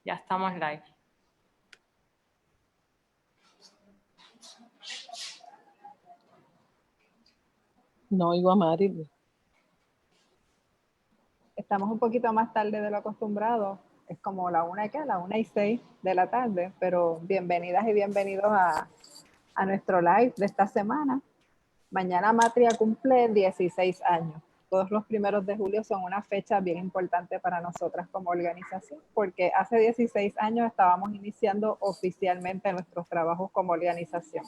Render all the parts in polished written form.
Ya estamos live. No oigo a Mari. Estamos un poquito más tarde de lo acostumbrado. Es como la 1:06 de la tarde, pero bienvenidas y bienvenidos a nuestro live de esta semana. Mañana Matria cumple 16 años. Todos los primeros de julio son una fecha bien importante para nosotras como organización, porque hace 16 años estábamos iniciando oficialmente nuestros trabajos como organización.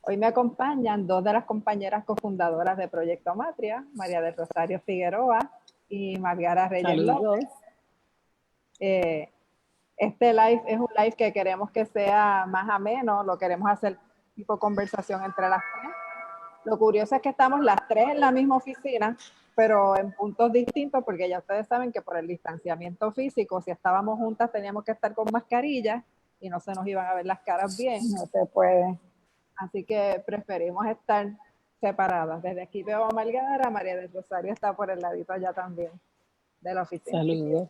Hoy me acompañan dos de las compañeras cofundadoras de Proyecto Matria, María del Rosario Figueroa y Margara Reyes López. Este live es un live que queremos que sea más ameno, lo queremos hacer tipo conversación entre las tres. Lo curioso es que estamos las tres en la misma oficina, pero en puntos distintos, porque ya ustedes saben que por el distanciamiento físico, si estábamos juntas teníamos que estar con mascarillas y no se nos iban a ver las caras bien. No se puede. Así que preferimos estar separadas. Desde aquí veo a Margara, María del Rosario está por el ladito allá también de la oficina. Saludos.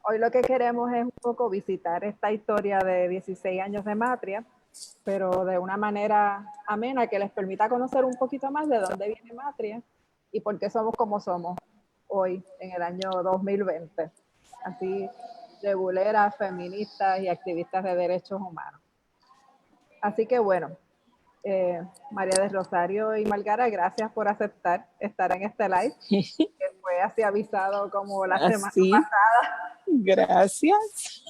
Hoy lo que queremos es un poco visitar esta historia de 16 años de Matria, pero de una manera amena que les permita conocer un poquito más de dónde viene Matria y por qué somos como somos hoy, en el año 2020. Así, reguleras, feministas y activistas de derechos humanos. Así que bueno, María del Rosario y Margara, gracias por aceptar estar en este live, que fue así avisado como la semana pasada. Gracias.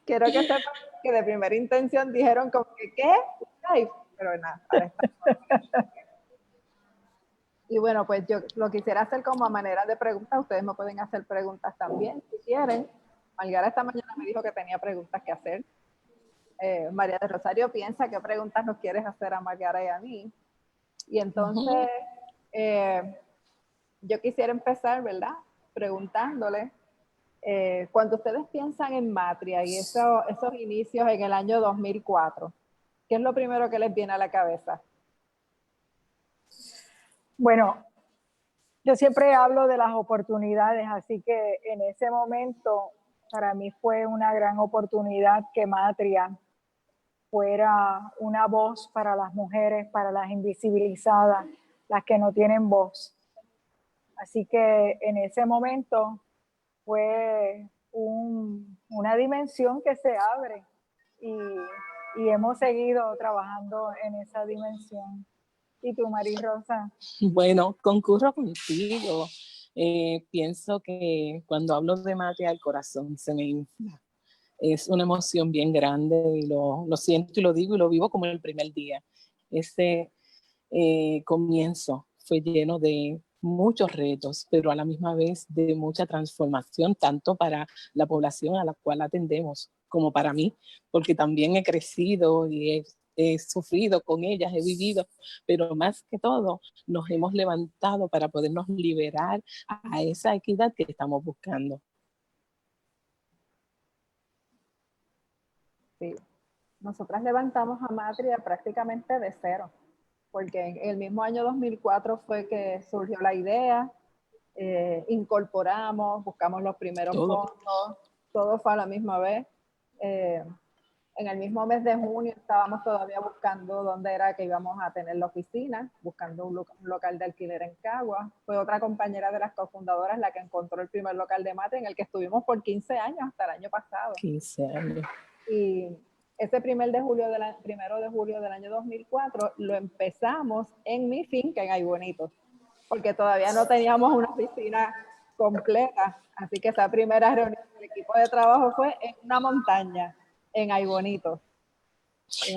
Quiero que sepan que de primera intención dijeron como que, ¿qué? Live. Pero nada, ahora está. Y bueno, pues yo lo quisiera hacer como a manera de preguntas. Ustedes me pueden hacer preguntas también, si quieren. Margara esta mañana me dijo que tenía preguntas que hacer. María del Rosario piensa qué preguntas nos quieres hacer a Margara y a mí. Y entonces, yo quisiera empezar, ¿verdad? Preguntándole, cuando ustedes piensan en Matria y esos inicios en el año 2004, ¿qué es lo primero que les viene a la cabeza? Bueno, yo siempre hablo de las oportunidades, así que en ese momento para mí fue una gran oportunidad que Matria fuera una voz para las mujeres, para las invisibilizadas, las que no tienen voz. Así que en ese momento fue una dimensión que se abre y hemos seguido trabajando en esa dimensión. ¿Y tú, María Rosa? Bueno, concurro contigo. Pienso que cuando hablo de Matria el corazón se me infla. Es una emoción bien grande y lo siento y lo digo y lo vivo como el primer día. Ese comienzo fue lleno de muchos retos, pero a la misma vez de mucha transformación, tanto para la población a la cual atendemos como para mí, porque también he crecido y he sufrido con ellas, he vivido, pero más que todo nos hemos levantado para podernos liberar a esa equidad que estamos buscando. Sí, nosotras levantamos a Matria prácticamente de cero, porque en el mismo año 2004 fue que surgió la idea, incorporamos, buscamos los primeros fondos, todo fue a la misma vez. En el mismo mes de junio estábamos todavía buscando dónde era que íbamos a tener la oficina, buscando un local de alquiler en Cagua. Fue otra compañera de las cofundadoras la que encontró el primer local de Matria en el que estuvimos por 15 años, hasta el año pasado. 15 años. Y ese 1 de julio del año 2004 lo empezamos en mi finca en Aybonito, porque todavía no teníamos una oficina completa. Así que esa primera reunión del equipo de trabajo fue en una montaña, en Aybonito.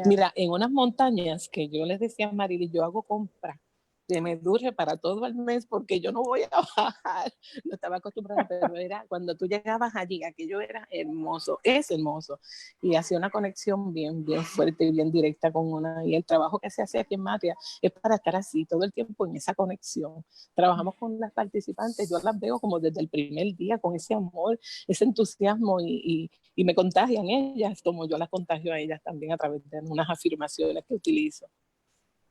Mira, en unas montañas que yo les decía a Marily, yo hago compras que me dure para todo el mes porque yo no voy a bajar. No estaba acostumbrada, pero era cuando tú llegabas allí, aquello era hermoso, es hermoso. Y hacía una conexión bien fuerte y bien directa con una. Y el trabajo que se hace aquí en Matria es para estar así todo el tiempo en esa conexión. Trabajamos con las participantes, yo las veo como desde el primer día, con ese amor, ese entusiasmo y me contagian ellas, como yo las contagio a ellas también a través de unas afirmaciones que utilizo.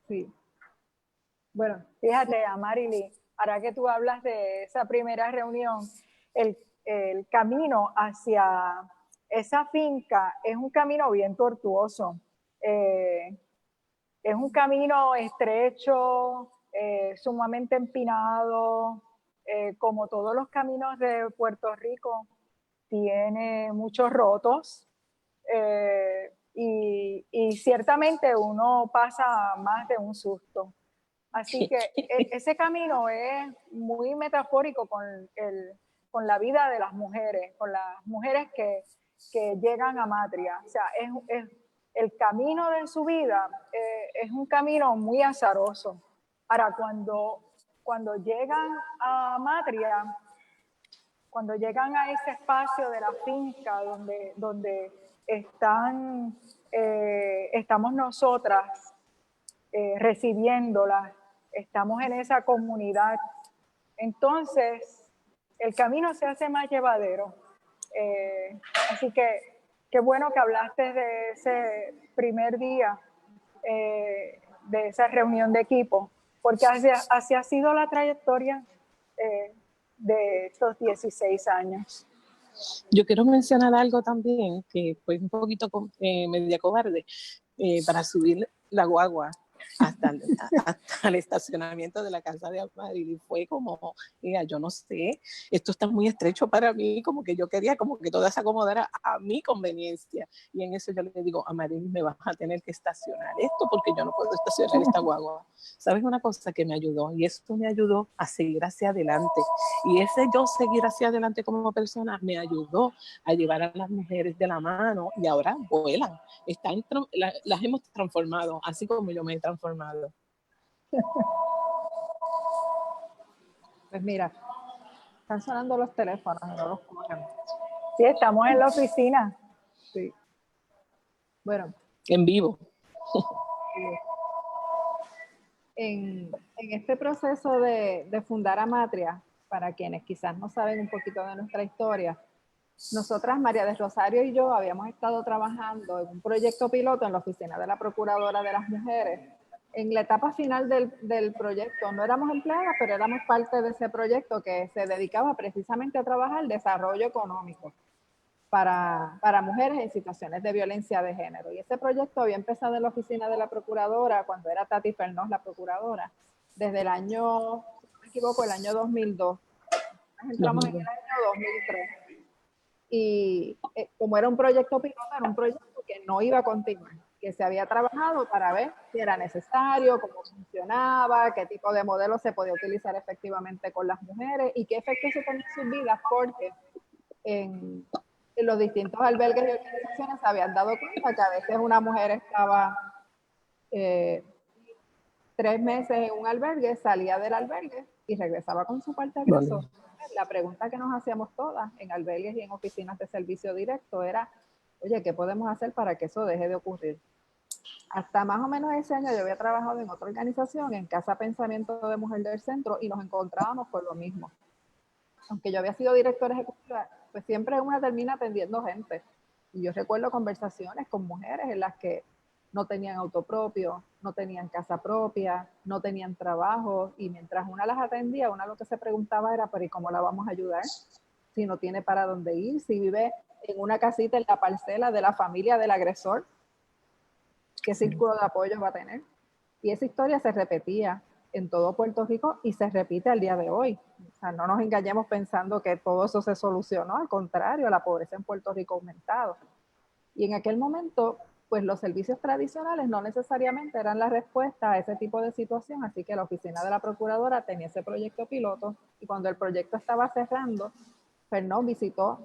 Sí. Bueno, fíjate, Amarily, ahora que tú hablas de esa primera reunión, el el camino hacia esa finca es un camino bien tortuoso. Es un camino estrecho, sumamente empinado, como todos los caminos de Puerto Rico, tiene muchos rotos, y ciertamente uno pasa más de un susto. Así que ese camino es muy metafórico con la vida de las mujeres, con las mujeres que llegan a Matria. O sea, el camino de su vida es un camino muy azaroso. Ahora, cuando llegan a Matria, cuando llegan a ese espacio de la finca donde estamos nosotras recibiéndolas, estamos en esa comunidad, entonces el camino se hace más llevadero. Así que qué bueno que hablaste de ese primer día, de esa reunión de equipo, porque así ha sido la trayectoria de estos 16 años. Yo quiero mencionar algo también que fue un poquito media cobarde, para subir la guagua hasta el estacionamiento de la casa de Amaril, y fue como, mira, yo no sé, esto está muy estrecho para mí, como que yo quería como que todo se acomodara a mi conveniencia, y en eso yo le digo, Amaril, me vas a tener que estacionar esto porque yo no puedo estacionar esta guagua. ¿Sabes una cosa que me ayudó? Y esto me ayudó a seguir hacia adelante, y ese yo seguir hacia adelante como persona me ayudó a llevar a las mujeres de la mano, y ahora vuelan, las hemos transformado, así como yo me he transformado. Pues mira, están sonando los teléfonos y no los cogen. Sí, estamos en la oficina. Sí. Bueno. En vivo. En este proceso de fundar Amatria, para quienes quizás no saben un poquito de nuestra historia, nosotras, María del Rosario y yo, habíamos estado trabajando en un proyecto piloto en la oficina de la Procuradora de las Mujeres. En la etapa final del proyecto no éramos empleadas, pero éramos parte de ese proyecto que se dedicaba precisamente a trabajar el desarrollo económico para mujeres en situaciones de violencia de género. Y ese proyecto había empezado en la oficina de la Procuradora, cuando era Tati Fernós la Procuradora, desde el año, si no me equivoco, el año 2002. Nos entramos en el año 2003. Y como era un proyecto piloto, era un proyecto que no iba a continuar, que se había trabajado para ver si era necesario, cómo funcionaba, qué tipo de modelo se podía utilizar efectivamente con las mujeres y qué efectos se tenía en sus vidas, porque en los distintos albergues y organizaciones se habían dado cuenta que a veces una mujer estaba 3 meses en un albergue, salía del albergue y regresaba con su parte agresor. Vale. La pregunta que nos hacíamos todas en albergues y en oficinas de servicio directo era, oye, ¿qué podemos hacer para que eso deje de ocurrir? Hasta más o menos ese año yo había trabajado en otra organización, en Casa Pensamiento de Mujer del Centro, y nos encontrábamos con lo mismo. Aunque yo había sido directora ejecutiva, pues siempre una termina atendiendo gente. Y yo recuerdo conversaciones con mujeres en las que no tenían auto propio, no tenían casa propia, no tenían trabajo, y mientras una las atendía, una lo que se preguntaba era, pero ¿y cómo la vamos a ayudar? Si no tiene para dónde ir, si vive en una casita en la parcela de la familia del agresor, ¿qué círculo de apoyo va a tener? Y esa historia se repetía en todo Puerto Rico y se repite al día de hoy. O sea, no nos engañemos pensando que todo eso se solucionó, al contrario, la pobreza en Puerto Rico ha aumentado. Y en aquel momento, pues los servicios tradicionales no necesariamente eran la respuesta a ese tipo de situación, así que la oficina de la Procuradora tenía ese proyecto piloto, y cuando el proyecto estaba cerrando, Fernós visitó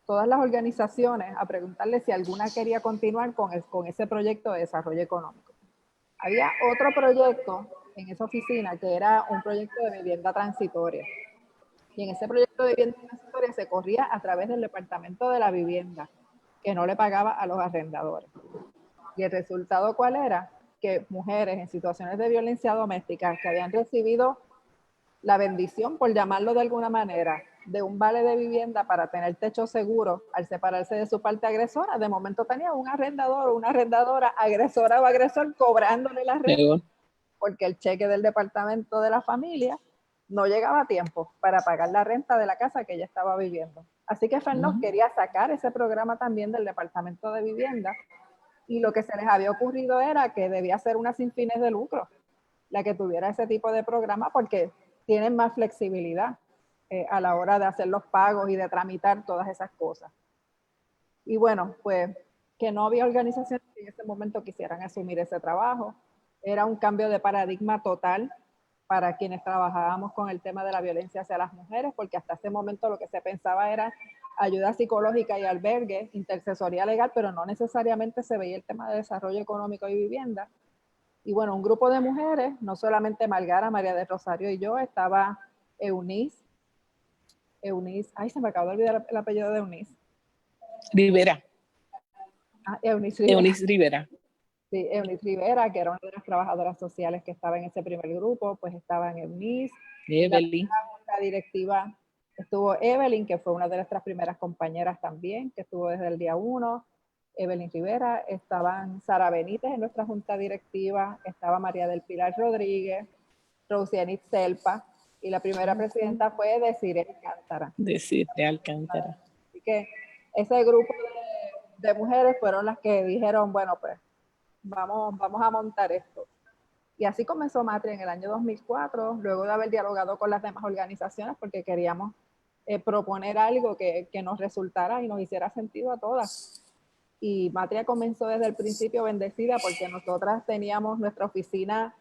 todas las organizaciones a preguntarle si alguna quería continuar con ese proyecto de desarrollo económico. Había otro proyecto en esa oficina que era un proyecto de vivienda transitoria. Y en ese proyecto de vivienda transitoria se corría a través del Departamento de la Vivienda, que no le pagaba a los arrendadores. ¿Y el resultado cuál era? Que mujeres en situaciones de violencia doméstica que habían recibido la bendición, por llamarlo de alguna manera, de un vale de vivienda para tener techo seguro al separarse de su parte agresora, de momento tenía un arrendador o una arrendadora agresora o agresor cobrándole la renta, porque el cheque del departamento de la familia no llegaba a tiempo para pagar la renta de la casa que ella estaba viviendo. Así que FERNOS quería sacar ese programa también del Departamento de Vivienda, y lo que se les había ocurrido era que debía ser una sin fines de lucro la que tuviera ese tipo de programa, porque tienen más flexibilidad a la hora de hacer los pagos y de tramitar todas esas cosas. Y bueno, pues que no había organizaciones que en ese momento quisieran asumir ese trabajo. Era un cambio de paradigma total para quienes trabajábamos con el tema de la violencia hacia las mujeres, porque hasta ese momento lo que se pensaba era ayuda psicológica y albergue, intercesoría legal, pero no necesariamente se veía el tema de desarrollo económico y vivienda. Y bueno, un grupo de mujeres, no solamente Margara, María del Rosario y yo, estaba Eunice, ay, se me acabó de olvidar el apellido de Eunice. Rivera. Eunice Rivera. Eunice Rivera. Sí, Eunice Rivera, que era una de las trabajadoras sociales que estaba en ese primer grupo, pues estaban Eunice. Evelyn. La directiva estuvo Evelyn, que fue una de nuestras primeras compañeras también, que estuvo desde el día 1. Evelyn Rivera, estaban Sara Benítez en nuestra junta directiva, estaba María del Pilar Rodríguez, Rosianit Selpa, y la primera presidenta fue Desiree Alcántara. Desiree Alcántara. Así que ese grupo de mujeres fueron las que dijeron, bueno, pues vamos a montar esto. Y así comenzó Matria en el año 2004, luego de haber dialogado con las demás organizaciones, porque queríamos proponer algo que nos resultara y nos hiciera sentido a todas. Y Matria comenzó desde el principio bendecida, porque nosotras teníamos nuestra oficina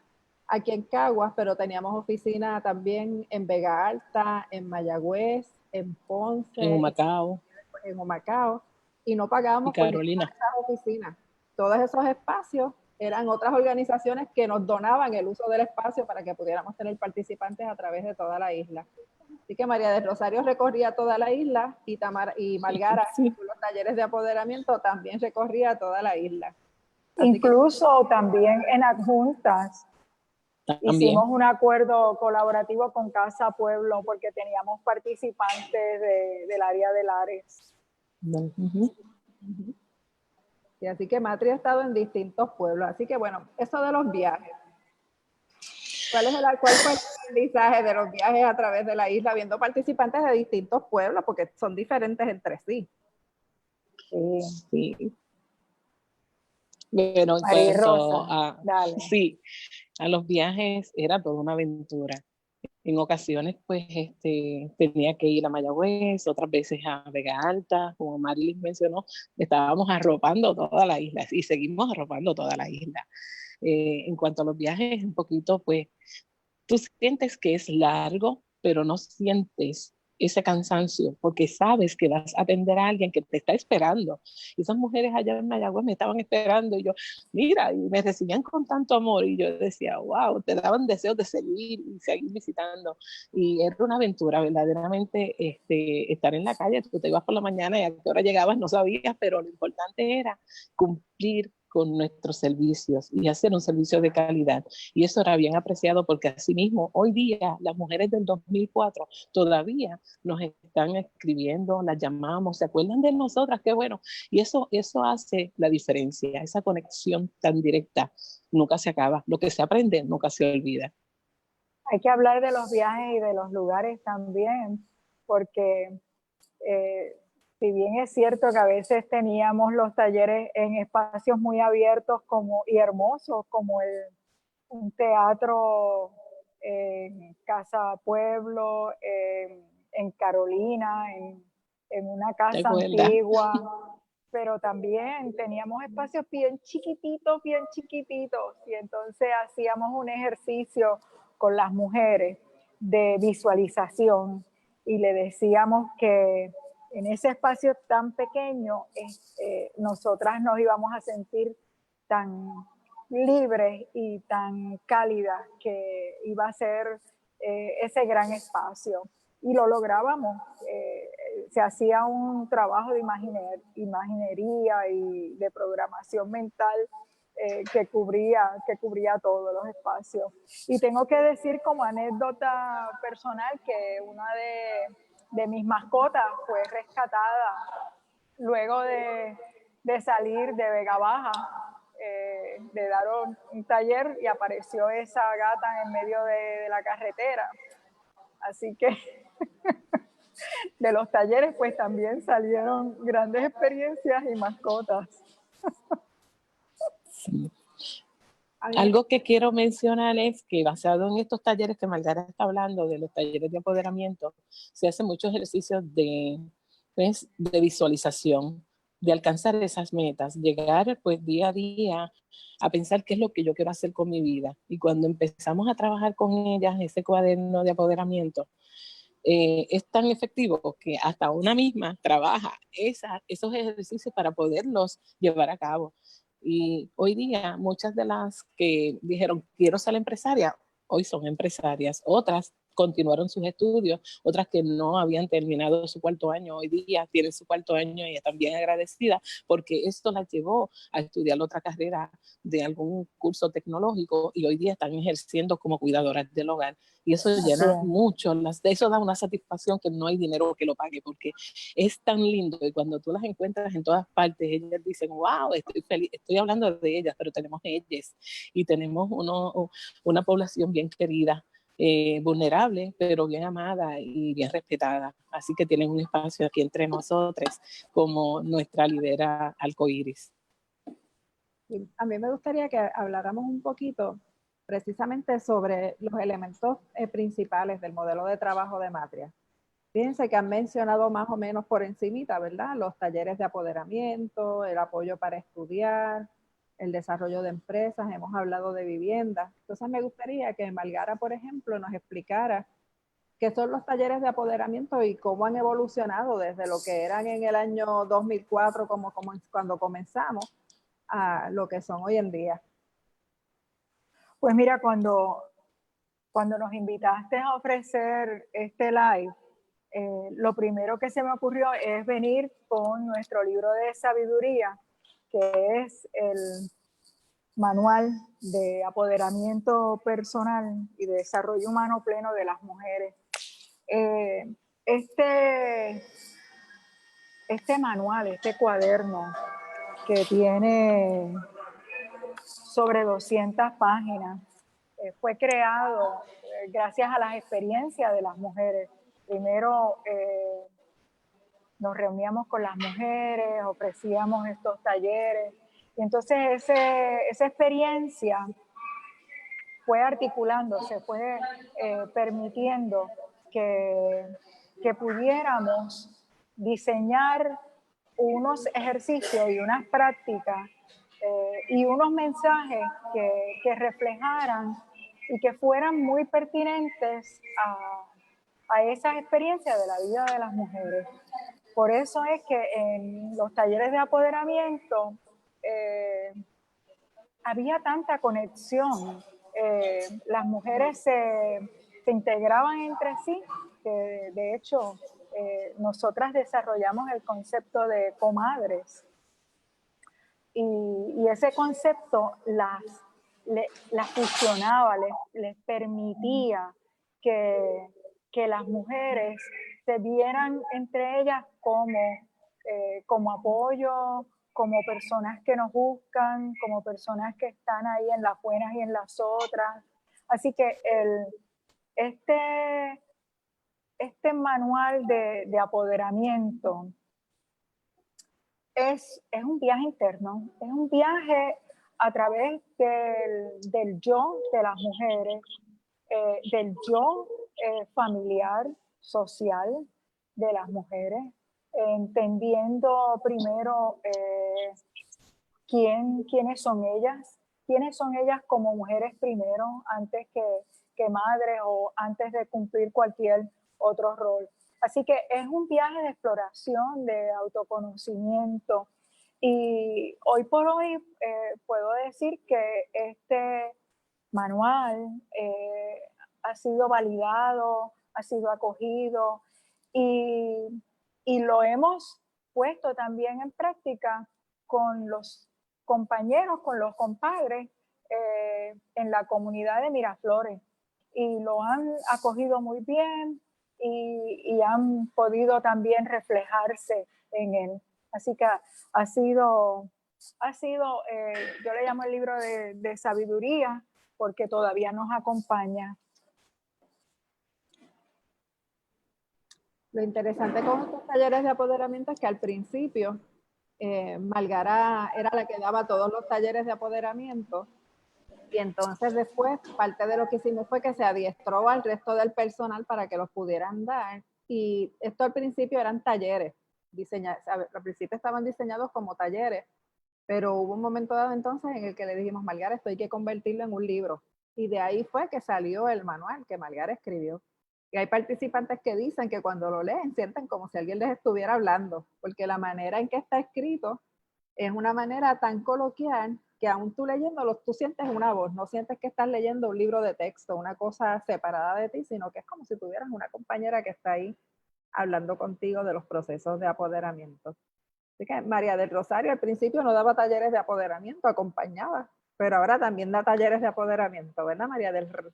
aquí en Caguas, pero teníamos oficina también en Vega Alta, en Mayagüez, en Ponce, en Humacao, y no pagábamos y Carolina por esas oficinas. Todos esos espacios eran otras organizaciones que nos donaban el uso del espacio para que pudiéramos tener participantes a través de toda la isla. Así que María del Rosario recorría toda la isla, y Margara, con los talleres de apoderamiento, también recorría toda la isla. Así incluso también en adjuntas hicimos un acuerdo colaborativo con Casa Pueblo, porque teníamos participantes del área de Lares. Sí, así que Matria ha estado en distintos pueblos. Así que bueno, eso de los viajes. ¿Cuál fue el aprendizaje de los viajes a través de la isla, viendo participantes de distintos pueblos, porque son diferentes entre sí? Sí. Pero en cuanto a los viajes, era toda una aventura. En ocasiones, pues, tenía que ir a Mayagüez, otras veces a Vega Alta, como Marilis mencionó, estábamos arropando toda la isla y seguimos arropando toda la isla. En cuanto a los viajes, un poquito, pues, tú sientes que es largo, pero no sientes ese cansancio, porque sabes que vas a atender a alguien que te está esperando. Y esas mujeres allá en Mayagüez me estaban esperando, y yo, mira, y me recibían con tanto amor, y yo decía, wow, te daban deseos de seguir y seguir visitando. Y era una aventura, verdaderamente, estar en la calle. Tú te ibas por la mañana y a qué hora llegabas no sabías, pero lo importante era cumplir con nuestros servicios y hacer un servicio de calidad. Y eso era bien apreciado, porque asimismo hoy día las mujeres del 2004 todavía nos están escribiendo, las llamamos, se acuerdan de nosotras, qué bueno. Y eso hace la diferencia, esa conexión tan directa nunca se acaba, lo que se aprende nunca se olvida. Hay que hablar de los viajes y de los lugares también, porque si bien es cierto que a veces teníamos los talleres en espacios muy abiertos y hermosos, como un teatro en Casa Pueblo, en Carolina, en una casa antigua, pero también teníamos espacios bien chiquititos, y entonces hacíamos un ejercicio con las mujeres de visualización y le decíamos que en ese espacio tan pequeño nosotras nos íbamos a sentir tan libres y tan cálidas que iba a ser ese gran espacio. Y lo lográbamos. Se hacía un trabajo de imaginería y de programación mental que cubría todos los espacios. Y tengo que decir como anécdota personal que una de mis mascotas fue rescatada luego de salir de Vega Baja, de dar un taller, y apareció esa gata en medio de la carretera. Así que de los talleres pues también salieron grandes experiencias y mascotas. Sí. Algo que quiero mencionar es que basado en estos talleres que Margarita está hablando, de los talleres de apoderamiento, se hacen muchos ejercicios pues, de visualización, de alcanzar esas metas, llegar pues día a día a pensar qué es lo que yo quiero hacer con mi vida. Y cuando empezamos a trabajar con ellas, ese cuaderno de apoderamiento, es tan efectivo que hasta una misma trabaja esos ejercicios para poderlos llevar a cabo. Y hoy día muchas de las que dijeron quiero ser empresaria, hoy son empresarias. Otras continuaron sus estudios, otras que no habían terminado su cuarto año, hoy día tienen su cuarto año y están bien agradecidas porque esto las llevó a estudiar otra carrera de algún curso tecnológico y hoy día están ejerciendo como cuidadoras del hogar. Y eso llena mucho, eso da una satisfacción que no hay dinero que lo pague, porque es tan lindo y cuando tú las encuentras en todas partes, ellas dicen, wow, estoy feliz, estoy hablando de ellas, pero tenemos ellas y tenemos una población bien querida, vulnerable, pero bien amada y bien respetada. Así que tienen un espacio aquí entre nosotros como nuestra lidera arcoíris. A mí me gustaría que habláramos un poquito precisamente sobre los elementos principales del modelo de trabajo de Matria. Fíjense que han mencionado más o menos por encimita, ¿verdad? Los talleres de apoderamiento, el apoyo para estudiar, el desarrollo de empresas, hemos hablado de viviendas. Entonces me gustaría que Margara, por ejemplo, nos explicara qué son los talleres de apoderamiento y cómo han evolucionado desde lo que eran en el año 2004, cuando comenzamos, a lo que son hoy en día. Pues mira, cuando nos invitaste a ofrecer este live, lo primero que se me ocurrió es venir con nuestro libro de sabiduría, que es el manual de apoderamiento personal y de desarrollo humano pleno de las mujeres. Este manual, este cuaderno que tiene sobre 200 páginas, fue creado gracias a las experiencias de las mujeres. Primero nos reuníamos con las mujeres, ofrecíamos estos talleres, y entonces esa experiencia fue articulándose, fue permitiendo que pudiéramos diseñar unos ejercicios y unas prácticas y unos mensajes que reflejaran y que fueran muy pertinentes a esas experiencias de la vida de las mujeres. Por eso es que en los talleres de apoderamiento había tanta conexión. Las mujeres se integraban entre sí, que de hecho nosotras desarrollamos el concepto de comadres. Y ese concepto las fusionaba, les permitía que las mujeres se vieran entre ellas como apoyo, como personas que nos buscan, como personas que están ahí en las buenas y en las otras. Así que este manual de apoderamiento es un viaje interno, es un viaje a través del yo de las mujeres, del yo familiar, social de las mujeres, entendiendo primero quiénes son ellas como mujeres primero, antes que madres o antes de cumplir cualquier otro rol. Así que es un viaje de exploración, de autoconocimiento. Y hoy por hoy puedo decir que este manual ha sido validado, ha sido acogido y lo hemos puesto también en práctica con los compañeros, con los compadres en la comunidad de Miraflores. Y lo han acogido muy bien y han podido también reflejarse en él. Así que ha sido yo le llamo el libro de sabiduría porque todavía nos acompaña. Lo interesante con estos talleres de apoderamiento es que al principio Margara era la que daba todos los talleres de apoderamiento, y entonces después parte de lo que hicimos fue que se adiestró al resto del personal para que los pudieran dar, y esto al principio eran talleres, al principio estaban diseñados como talleres, pero hubo un momento dado entonces en el que le dijimos, Margara, esto hay que convertirlo en un libro, y de ahí fue que salió el manual que Margara escribió. Y hay participantes que dicen que cuando lo leen sienten como si alguien les estuviera hablando, porque la manera en que está escrito es una manera tan coloquial que aún tú leyéndolo, tú sientes una voz, no sientes que estás leyendo un libro de texto, una cosa separada de ti, sino que es como si tuvieras una compañera que está ahí hablando contigo de los procesos de apoderamiento. Así que María del Rosario al principio no daba talleres de apoderamiento, acompañaba, pero ahora también da talleres de apoderamiento, ¿verdad, María del Rosario?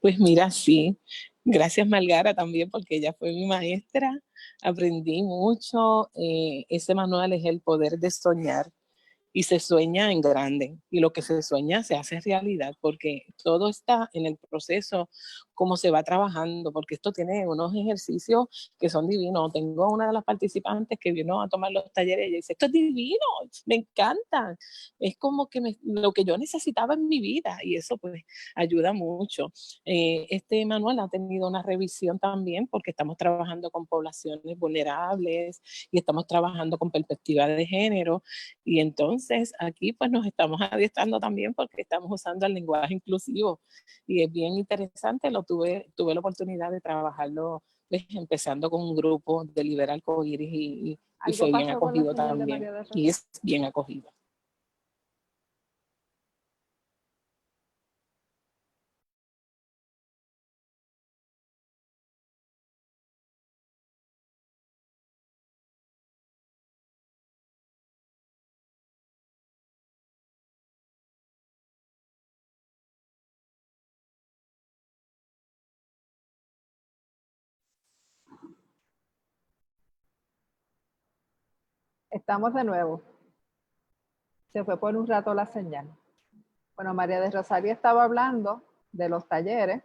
Pues mira, sí. Gracias, Margara, también, porque ella fue mi maestra. Aprendí mucho. Ese manual es El poder de soñar. Y se sueña en grande. Y lo que se sueña se hace realidad, porque todo está en el proceso, cómo se va trabajando, porque esto tiene unos ejercicios que son divinos. Tengo una de las participantes que vino a tomar los talleres y ella dice, esto es divino, me encanta. Es como que lo que yo necesitaba en mi vida, y eso pues ayuda mucho. Este manual ha tenido una revisión también, porque estamos trabajando con poblaciones vulnerables y estamos trabajando con perspectiva de género, y entonces aquí pues nos estamos adiestrando también porque estamos usando el lenguaje inclusivo, y es bien interesante. Tuve la oportunidad de trabajarlo, pues, empezando con un grupo de Libera Arcoíris, y fue bien acogido también, y es bien acogido. Estamos de nuevo. Se fue por un rato la señal. Bueno, María de Rosario estaba hablando de los talleres,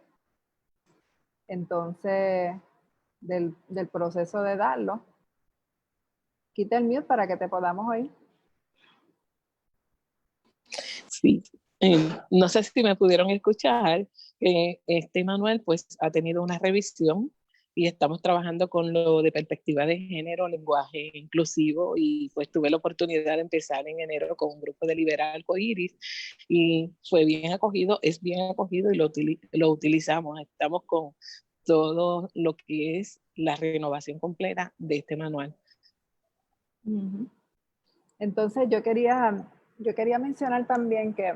entonces del proceso de darlo. Quita el mute para que te podamos oír. Sí, no sé si me pudieron escuchar, este manual pues ha tenido una revisión y estamos trabajando con lo de perspectiva de género, lenguaje inclusivo, y pues tuve la oportunidad de empezar en enero con un grupo de Libera Arcoíris y fue bien acogido, es bien acogido, y lo utilizamos. Estamos con todo lo que es la renovación completa de este manual. Entonces yo quería mencionar también que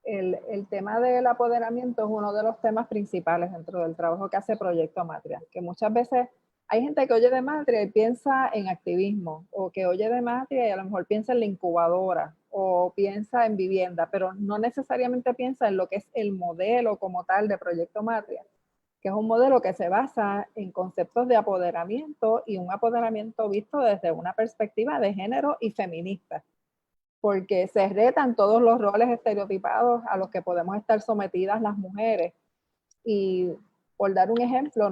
el tema del apoderamiento es uno de los temas principales dentro del trabajo que hace Proyecto Matria, que muchas veces hay gente que oye de Matria y piensa en activismo, o que oye de Matria y a lo mejor piensa en la incubadora, o piensa en vivienda, pero no necesariamente piensa en lo que es el modelo como tal de Proyecto Matria, que es un modelo que se basa en conceptos de apoderamiento, y un apoderamiento visto desde una perspectiva de género y feminista, porque se retan todos los roles estereotipados a los que podemos estar sometidas las mujeres. Y por dar un ejemplo,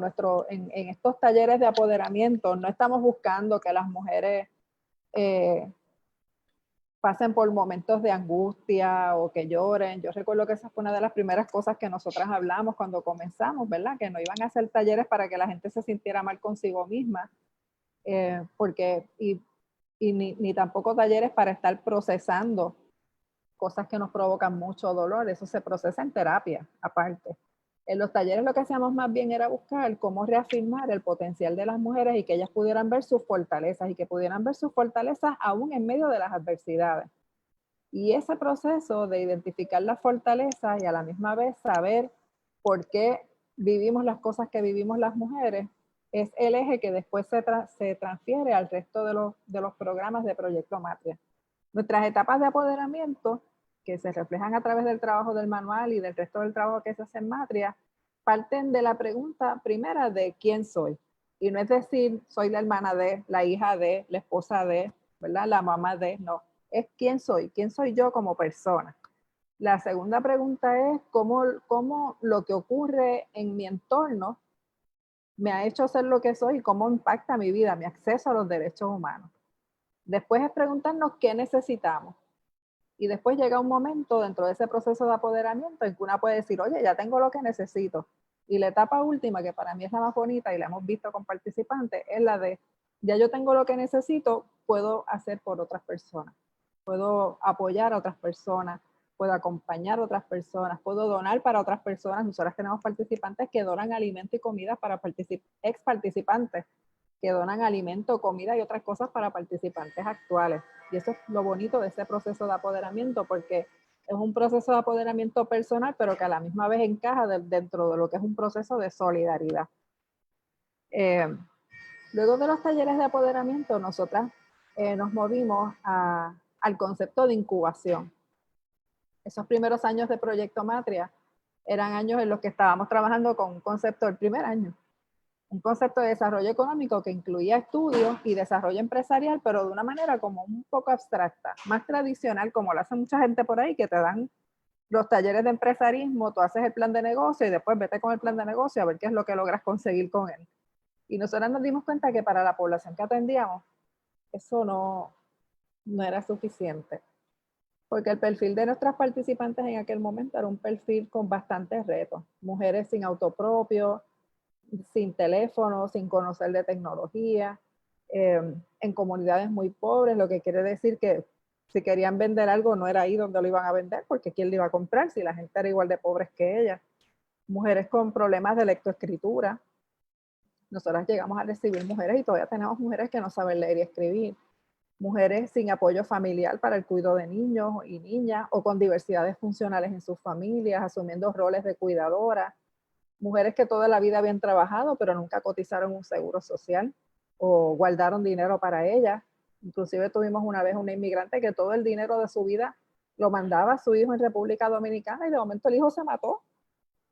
en estos talleres de apoderamiento no estamos buscando que las mujeres pasen por momentos de angustia o que lloren. Yo recuerdo que esa fue una de las primeras cosas que nosotras hablamos cuando comenzamos, ¿verdad? Que no iban a hacer talleres para que la gente se sintiera mal consigo misma, y ni tampoco talleres para estar procesando cosas que nos provocan mucho dolor. Eso se procesa en terapia, aparte. En los talleres lo que hacíamos más bien era buscar cómo reafirmar el potencial de las mujeres y que ellas pudieran ver sus fortalezas, y que pudieran ver sus fortalezas aún en medio de las adversidades. Y ese proceso de identificar las fortalezas y a la misma vez saber por qué vivimos las cosas que vivimos las mujeres es el eje que después se transfiere al resto de los programas de Proyecto Matria. Nuestras etapas de apoderamiento, que se reflejan a través del trabajo del manual y del resto del trabajo que se hace en Matria, parten de la pregunta primera de quién soy. Y no es decir, soy la hermana de, la hija de, la esposa de, ¿verdad? La mamá de, no. Es quién soy yo como persona. La segunda pregunta es cómo lo que ocurre en mi entorno me ha hecho ser lo que soy y cómo impacta mi vida, mi acceso a los derechos humanos. Después es preguntarnos qué necesitamos. Y después llega un momento dentro de ese proceso de apoderamiento en que una puede decir, oye, ya tengo lo que necesito. Y la etapa última, que para mí es la más bonita y la hemos visto con participantes, es la de, ya yo tengo lo que necesito, puedo hacer por otras personas. Puedo apoyar a otras personas, puedo acompañar a otras personas, puedo donar para otras personas. Nosotras tenemos participantes que donan alimento y comida para ex participantes, que donan alimento, comida y otras cosas para participantes actuales. Y eso es lo bonito de ese proceso de apoderamiento, porque es un proceso de apoderamiento personal, pero que a la misma vez encaja dentro de lo que es un proceso de solidaridad. Luego de los talleres de apoderamiento, nosotras nos movimos al concepto de incubación. Esos primeros años de Proyecto Matria eran años en los que estábamos trabajando con un concepto del primer año, un concepto de desarrollo económico que incluía estudios y desarrollo empresarial, pero de una manera como un poco abstracta, más tradicional, como lo hace mucha gente por ahí, que te dan los talleres de empresarismo, tú haces el plan de negocio y después vete con el plan de negocio a ver qué es lo que logras conseguir con él. Y nosotros nos dimos cuenta que para la población que atendíamos, eso no era suficiente, porque el perfil de nuestras participantes en aquel momento era un perfil con bastantes retos. Mujeres sin auto propio, sin teléfono, sin conocer de tecnología, en comunidades muy pobres, lo que quiere decir que si querían vender algo no era ahí donde lo iban a vender, porque ¿quién lo iba a comprar si la gente era igual de pobres que ellas? Mujeres con problemas de lectoescritura. Nosotras llegamos a recibir mujeres y todavía tenemos mujeres que no saben leer y escribir. Mujeres sin apoyo familiar para el cuidado de niños y niñas, o con diversidades funcionales en sus familias, asumiendo roles de cuidadora. Mujeres que toda la vida habían trabajado, pero nunca cotizaron un seguro social o guardaron dinero para ellas. Inclusive tuvimos una vez una inmigrante que todo el dinero de su vida lo mandaba a su hijo en República Dominicana y de momento el hijo se mató.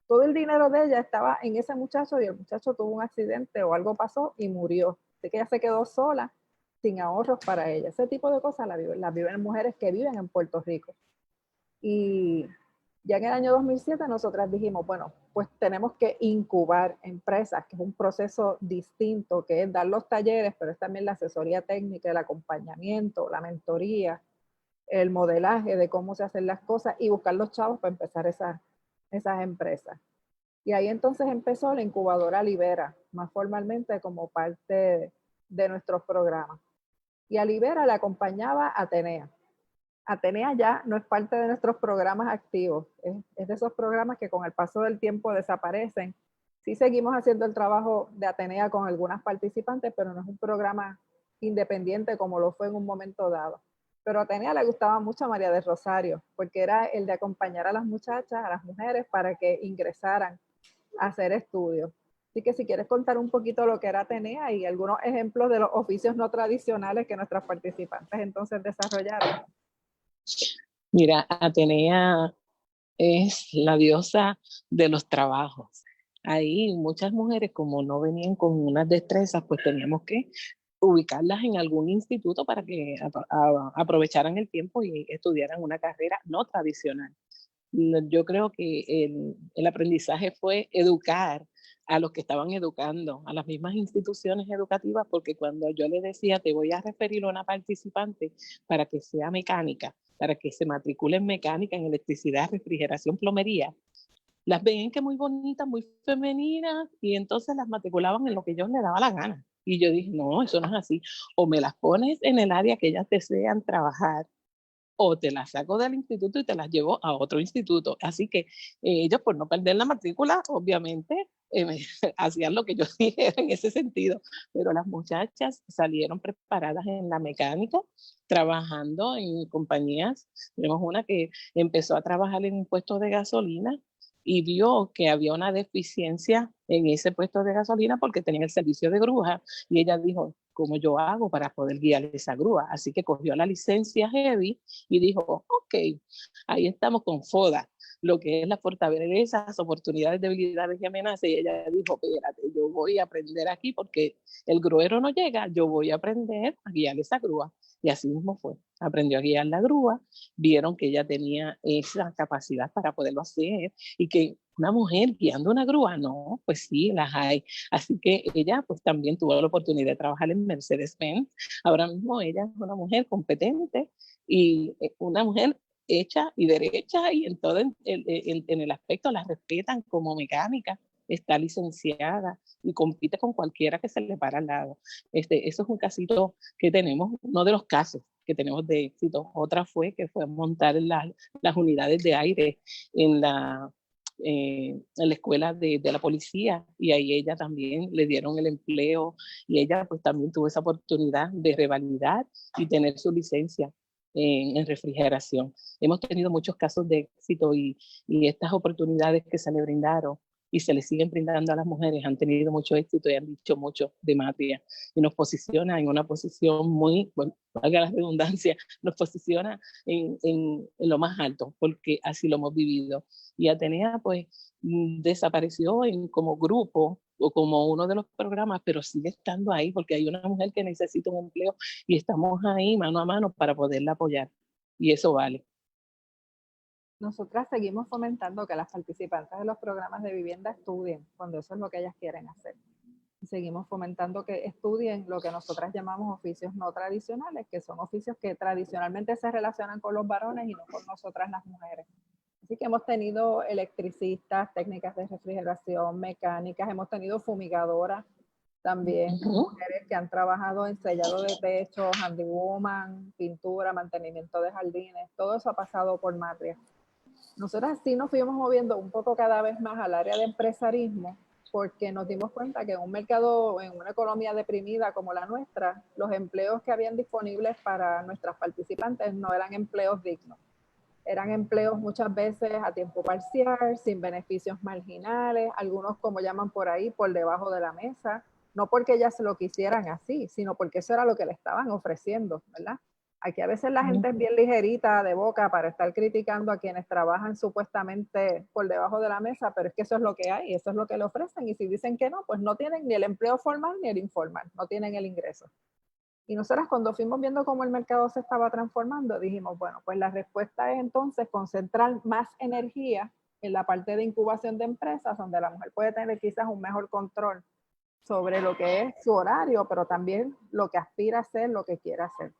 Todo el dinero de ella estaba en ese muchacho y el muchacho tuvo un accidente o algo pasó y murió. Así que ella se quedó sola, sin ahorros para ella. Ese tipo de cosas las viven mujeres que viven en Puerto Rico. Y ya en el año 2007 nosotras dijimos, bueno, pues tenemos que incubar empresas, que es un proceso distinto, que es dar los talleres, pero es también la asesoría técnica, el acompañamiento, la mentoría, el modelaje de cómo se hacen las cosas y buscar los chavos para empezar esas empresas. Y ahí entonces empezó la incubadora Libera, más formalmente como parte de nuestros programas. Y a Libera le acompañaba Atenea. Atenea ya no es parte de nuestros programas activos, es de esos programas que con el paso del tiempo desaparecen. Sí seguimos haciendo el trabajo de Atenea con algunas participantes, pero no es un programa independiente como lo fue en un momento dado. Pero a Atenea le gustaba mucho a María del Rosario, porque era el de acompañar a las muchachas, a las mujeres, para que ingresaran a hacer estudios. Así que si quieres contar un poquito lo que era Atenea y algunos ejemplos de los oficios no tradicionales que nuestras participantes entonces desarrollaron. Mira, Atenea es la diosa de los trabajos. Ahí muchas mujeres, como no venían con unas destrezas, pues teníamos que ubicarlas en algún instituto para que aprovecharan el tiempo y estudiaran una carrera no tradicional. Yo creo que el aprendizaje fue educar a los que estaban educando, a las mismas instituciones educativas, porque cuando yo le decía, te voy a referir a una participante para que sea mecánica, para que se matricule en mecánica, en electricidad, refrigeración, plomería, las veían que muy bonitas, muy femeninas, y entonces las matriculaban en lo que ellos les daba la gana. Y yo dije, no, eso no es así. O me las pones en el área que ellas desean trabajar, o te las saco del instituto y te las llevo a otro instituto. Así que ellos, por no perder la matrícula, obviamente hacían lo que yo dije en ese sentido. Pero las muchachas salieron preparadas en la mecánica, trabajando en compañías. Tenemos una que empezó a trabajar en un puesto de gasolina y vio que había una deficiencia en ese puesto de gasolina porque tenía el servicio de grúa, y ella dijo, ¿cómo yo hago para poder guiar esa grúa? Así que cogió la licencia heavy y dijo, ok, ahí estamos con FODA, lo que es la fortalezas, oportunidades, debilidades y amenazas. Y ella dijo, espérate, yo voy a aprender aquí porque el gruero no llega, yo voy a aprender a guiar esa grúa. Y así mismo fue. aprendió a guiar la grúa, vieron que ella tenía esa capacidad para poderlo hacer y que una mujer guiando una grúa, no, pues sí, las hay. Así que ella pues también tuvo la oportunidad de trabajar en Mercedes-Benz. Ahora mismo ella es una mujer competente y una mujer hecha y derecha y en todo en el aspecto la respetan como mecánica, está licenciada y compite con cualquiera que se le para al lado. Eso es un casito que tenemos, uno de los casos que tenemos de éxito. Otra fue que fue montar las unidades de aire en en la escuela de la policía y ahí ella también le dieron el empleo y ella pues también tuvo esa oportunidad de revalidar y tener su licencia en refrigeración. Hemos tenido muchos casos de éxito y estas oportunidades que se le brindaron y se le siguen brindando a las mujeres han tenido mucho éxito y han dicho mucho de Matria y nos posiciona en una posición muy, bueno, valga la redundancia, nos posiciona en lo más alto porque así lo hemos vivido. Y Atenea pues desapareció como grupo o como uno de los programas, pero sigue estando ahí porque hay una mujer que necesita un empleo y estamos ahí mano a mano para poderla apoyar y eso vale. Nosotras seguimos fomentando que las participantes de los programas de vivienda estudien, cuando eso es lo que ellas quieren hacer. Y seguimos fomentando que estudien lo que nosotras llamamos oficios no tradicionales, que son oficios que tradicionalmente se relacionan con los varones y no con nosotras las mujeres. Así que hemos tenido electricistas, técnicas de refrigeración, mecánicas, hemos tenido fumigadoras, también mujeres que han trabajado en sellado de techos, handywoman, pintura, mantenimiento de jardines, todo eso ha pasado por Matria. Nosotras sí nos fuimos moviendo un poco cada vez más al área de empresarismo porque nos dimos cuenta que en un mercado, en una economía deprimida como la nuestra, los empleos que habían disponibles para nuestras participantes no eran empleos dignos. Eran empleos muchas veces a tiempo parcial, sin beneficios marginales, algunos como llaman por ahí, por debajo de la mesa, no porque ellas lo quisieran así, sino porque eso era lo que le estaban ofreciendo, ¿verdad? Aquí a veces la gente es bien ligerita de boca para estar criticando a quienes trabajan supuestamente por debajo de la mesa, pero es que eso es lo que hay, eso es lo que le ofrecen, y si dicen que no, pues no tienen ni el empleo formal ni el informal, no tienen el ingreso. Y nosotras cuando fuimos viendo cómo el mercado se estaba transformando, dijimos, bueno, pues la respuesta es entonces concentrar más energía en la parte de incubación de empresas, donde la mujer puede tener quizás un mejor control sobre lo que es su horario, pero también lo que aspira a hacer, lo que quiere hacer.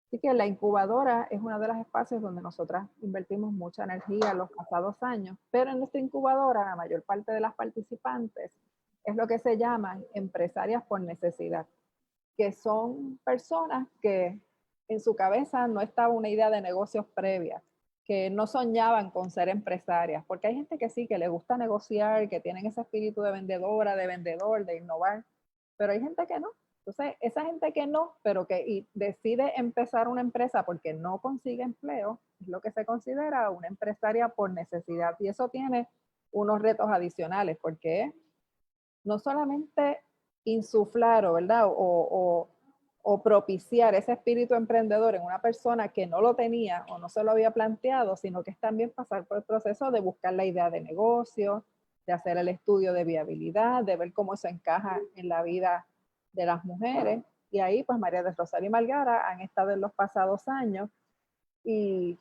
Así que la incubadora es uno de los espacios donde nosotras invertimos mucha energía en los pasados años, pero en nuestra incubadora la mayor parte de las participantes es lo que se llaman empresarias por necesidad, que son personas que en su cabeza no estaba una idea de negocios previa, que no soñaban con ser empresarias, porque hay gente que sí, que le gusta negociar, que tienen ese espíritu de vendedora, de vendedor, de innovar, pero hay gente que no. Entonces, esa gente que no, pero que decide empezar una empresa porque no consigue empleo, es lo que se considera una empresaria por necesidad. Y eso tiene unos retos adicionales, porque no solamente insuflar, ¿verdad? O propiciar ese espíritu emprendedor en una persona que no lo tenía o no se lo había planteado, sino que es también pasar por el proceso de buscar la idea de negocio, de hacer el estudio de viabilidad, de ver cómo se encaja en la vida de las mujeres. Y ahí, pues María del Rosario y Margara han estado en los pasados años y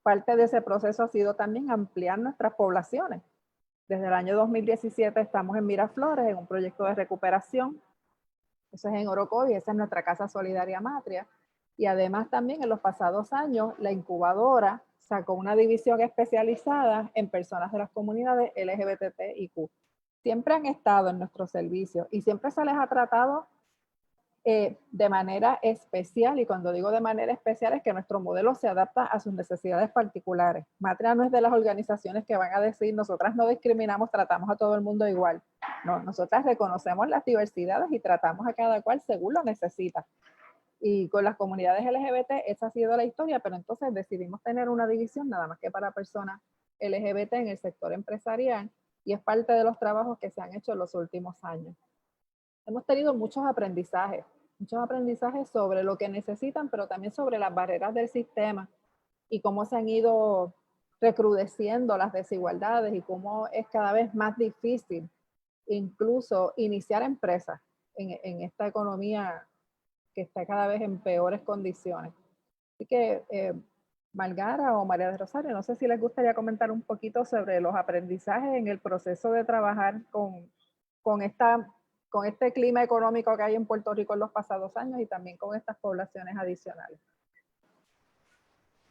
parte de ese proceso ha sido también ampliar nuestras poblaciones. Desde el año 2017 estamos en Miraflores, en un proyecto de recuperación. Eso es en Orocovi, esa es nuestra Casa Solidaria Matria. Y además también en los pasados años, la incubadora sacó una división especializada en personas de las comunidades LGBTIQ. Siempre han estado en nuestros servicios y siempre se les ha tratado de manera especial, y cuando digo de manera especial es que nuestro modelo se adapta a sus necesidades particulares. Matria no es de las organizaciones que van a decir, nosotras no discriminamos, tratamos a todo el mundo igual. No, nosotras reconocemos las diversidades y tratamos a cada cual según lo necesita. Y con las comunidades LGBT esa ha sido la historia, pero entonces decidimos tener una división nada más que para personas LGBT en el sector empresarial, y es parte de los trabajos que se han hecho en los últimos años. Hemos tenido muchos aprendizajes sobre lo que necesitan, pero también sobre las barreras del sistema y cómo se han ido recrudeciendo las desigualdades y cómo es cada vez más difícil incluso iniciar empresas en esta economía que está cada vez en peores condiciones. Así que, Margara o María de Rosario, no sé si les gustaría comentar un poquito sobre los aprendizajes en el proceso de trabajar con este clima económico que hay en Puerto Rico en los pasados años y también con estas poblaciones adicionales.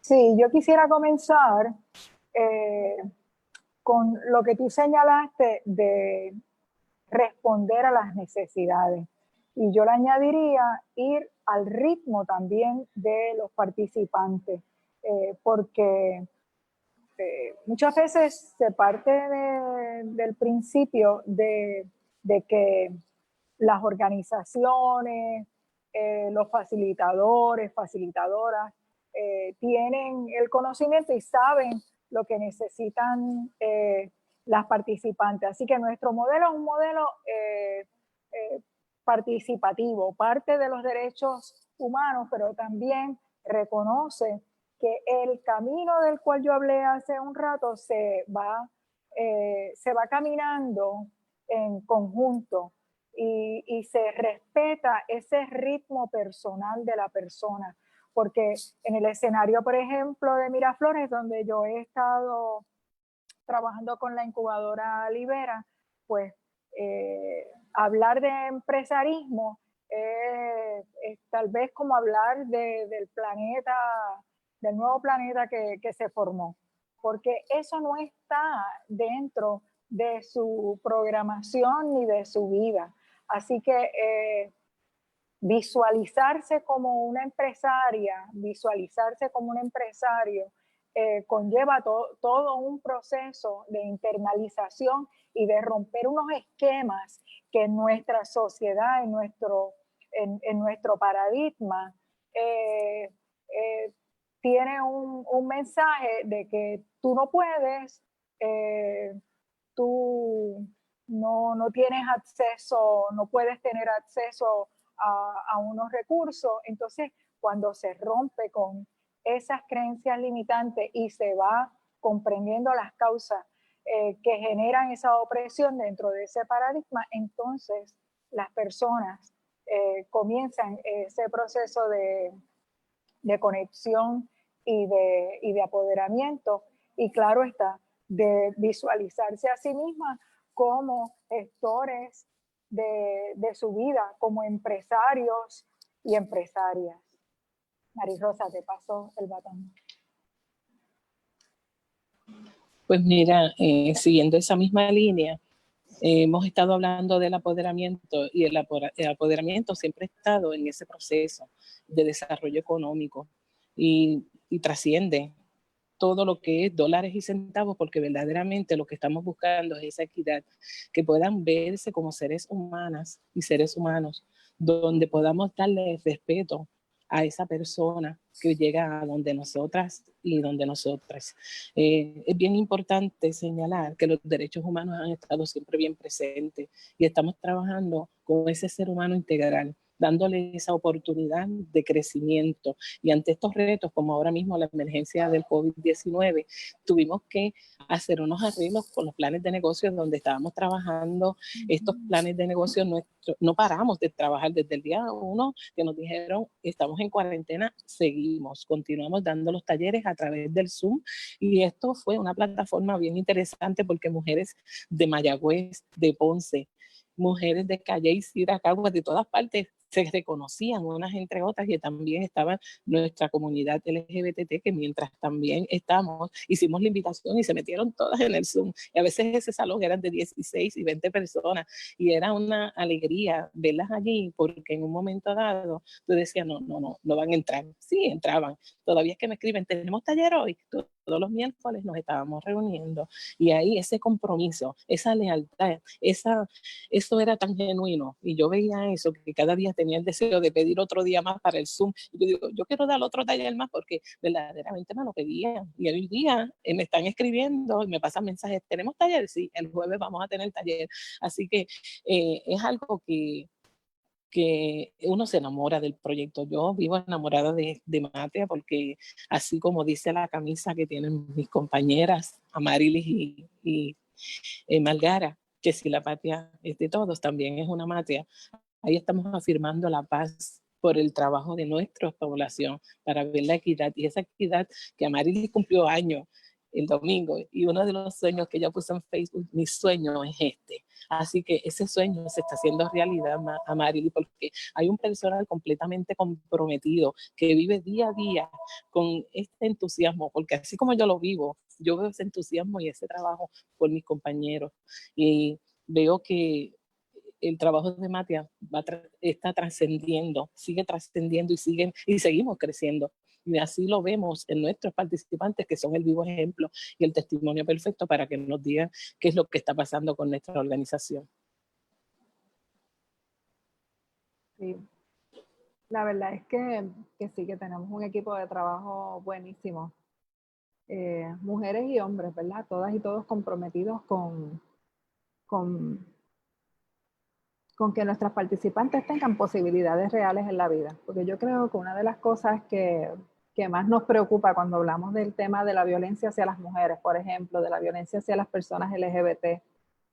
Sí, yo quisiera comenzar con lo que tú señalaste de responder a las necesidades. Y yo le añadiría ir al ritmo también de los participantes, porque muchas veces se parte del principio de que las organizaciones, los facilitadores, facilitadoras, tienen el conocimiento y saben lo que necesitan las participantes. Así que nuestro modelo es un modelo participativo, parte de los derechos humanos, pero también reconoce que el camino del cual yo hablé hace un rato se va caminando en conjunto y se respeta ese ritmo personal de la persona. Porque en el escenario, por ejemplo, de Miraflores, donde yo he estado trabajando con la incubadora Libera, pues hablar de empresarismo es tal vez como hablar del planeta, del nuevo planeta que se formó, porque eso no está dentro de su programación ni de su vida. Así que visualizarse como una empresaria, visualizarse como un empresario, conlleva todo un proceso de internalización y de romper unos esquemas que en nuestra sociedad, en nuestro paradigma, tiene un mensaje de que tú no puedes, tú no tienes acceso, no puedes tener acceso a unos recursos. Entonces, cuando se rompe con esas creencias limitantes y se va comprendiendo las causas que generan esa opresión dentro de ese paradigma, entonces las personas comienzan ese proceso de conexión y de apoderamiento, y claro está, de visualizarse a sí mismas como gestores de su vida, como empresarios y empresarias. María-Rosa, te paso el batón. Pues mira, siguiendo esa misma línea, hemos estado hablando del apoderamiento y el apoderamiento siempre ha estado en ese proceso de desarrollo económico y trasciende todo lo que es dólares y centavos, porque verdaderamente lo que estamos buscando es esa equidad, que puedan verse como seres humanas y seres humanos, donde podamos darle respeto a esa persona que llega a donde nosotras y donde nosotras. Es bien importante señalar que los derechos humanos han estado siempre bien presentes y estamos trabajando con ese ser humano integral, dándole esa oportunidad de crecimiento. Y ante estos retos, como ahora mismo la emergencia del COVID-19, tuvimos que hacer unos arreglos con los planes de negocio donde estábamos trabajando. Estos planes de negocio no paramos de trabajar desde el día 1 que nos dijeron estamos en cuarentena, seguimos, continuamos dando los talleres a través del Zoom, y esto fue una plataforma bien interesante porque mujeres de Mayagüez, de Ponce, mujeres de Calle y Caguas, de todas partes, se reconocían unas entre otras, y también estaba nuestra comunidad LGBT, que mientras también hicimos la invitación y se metieron todas en el Zoom, y a veces ese salón eran de 16 y 20 personas, y era una alegría verlas allí, porque en un momento dado tú decías, no van a entrar. Sí, entraban. Todavía es que me escriben, tenemos taller hoy, todos los miércoles nos estábamos reuniendo, y ahí ese compromiso, esa lealtad, eso era tan genuino, y yo veía eso, que cada día tenía el deseo de pedir otro día más para el Zoom, y yo digo, yo quiero dar otro taller más, porque verdaderamente me lo pedían, y hoy día me están escribiendo y me pasan mensajes, ¿tenemos taller? Sí, el jueves vamos a tener taller. Así que es algo que uno se enamora del proyecto. Yo vivo enamorada de Matria, porque así como dice la camisa que tienen mis compañeras Amarilis y Margara, que si la patria es de todos, también es una matria. Ahí estamos afirmando la paz por el trabajo de nuestra población para ver la equidad. Y esa equidad que Amarilis cumplió años el domingo, y uno de los sueños que ella puso en Facebook, mi sueño es este. Así que ese sueño se está haciendo realidad, Amarilis, porque hay un personal completamente comprometido que vive día a día con este entusiasmo, porque así como yo lo vivo, yo veo ese entusiasmo y ese trabajo por mis compañeros. Y veo que el trabajo de Matia está trascendiendo, sigue trascendiendo y seguimos creciendo. Y así lo vemos en nuestros participantes, que son el vivo ejemplo y el testimonio perfecto para que nos digan qué es lo que está pasando con nuestra organización. Sí, la verdad es que sí, que tenemos un equipo de trabajo buenísimo. Mujeres y hombres, ¿verdad? Todas y todos comprometidos con que nuestras participantes tengan posibilidades reales en la vida. Porque yo creo que una de las cosas que más nos preocupa cuando hablamos del tema de la violencia hacia las mujeres, por ejemplo, de la violencia hacia las personas LGBT, de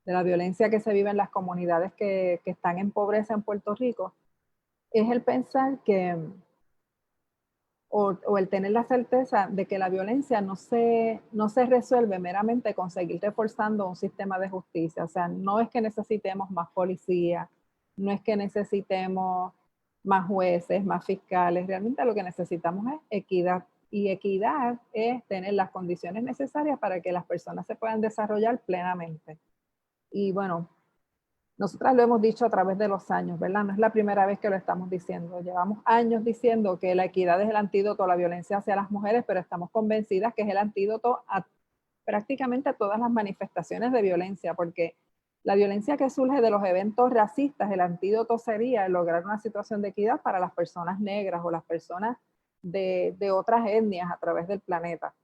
la violencia que se vive en las comunidades que están en pobreza en Puerto Rico, es el pensar que, o el tener la certeza de que la violencia no se resuelve meramente con seguir reforzando un sistema de justicia. O sea, no es que necesitemos más policía, no es que necesitemos más jueces, más fiscales. Realmente lo que necesitamos es equidad. Y equidad es tener las condiciones necesarias para que las personas se puedan desarrollar plenamente. Y bueno, nosotras lo hemos dicho a través de los años, ¿verdad? No es la primera vez que lo estamos diciendo. Llevamos años diciendo que la equidad es el antídoto a la violencia hacia las mujeres, pero estamos convencidas que es el antídoto a prácticamente todas las manifestaciones de violencia, porque la violencia que surge de los eventos racistas, el antídoto sería lograr una situación de equidad para las personas negras o las personas de otras etnias a través del planeta.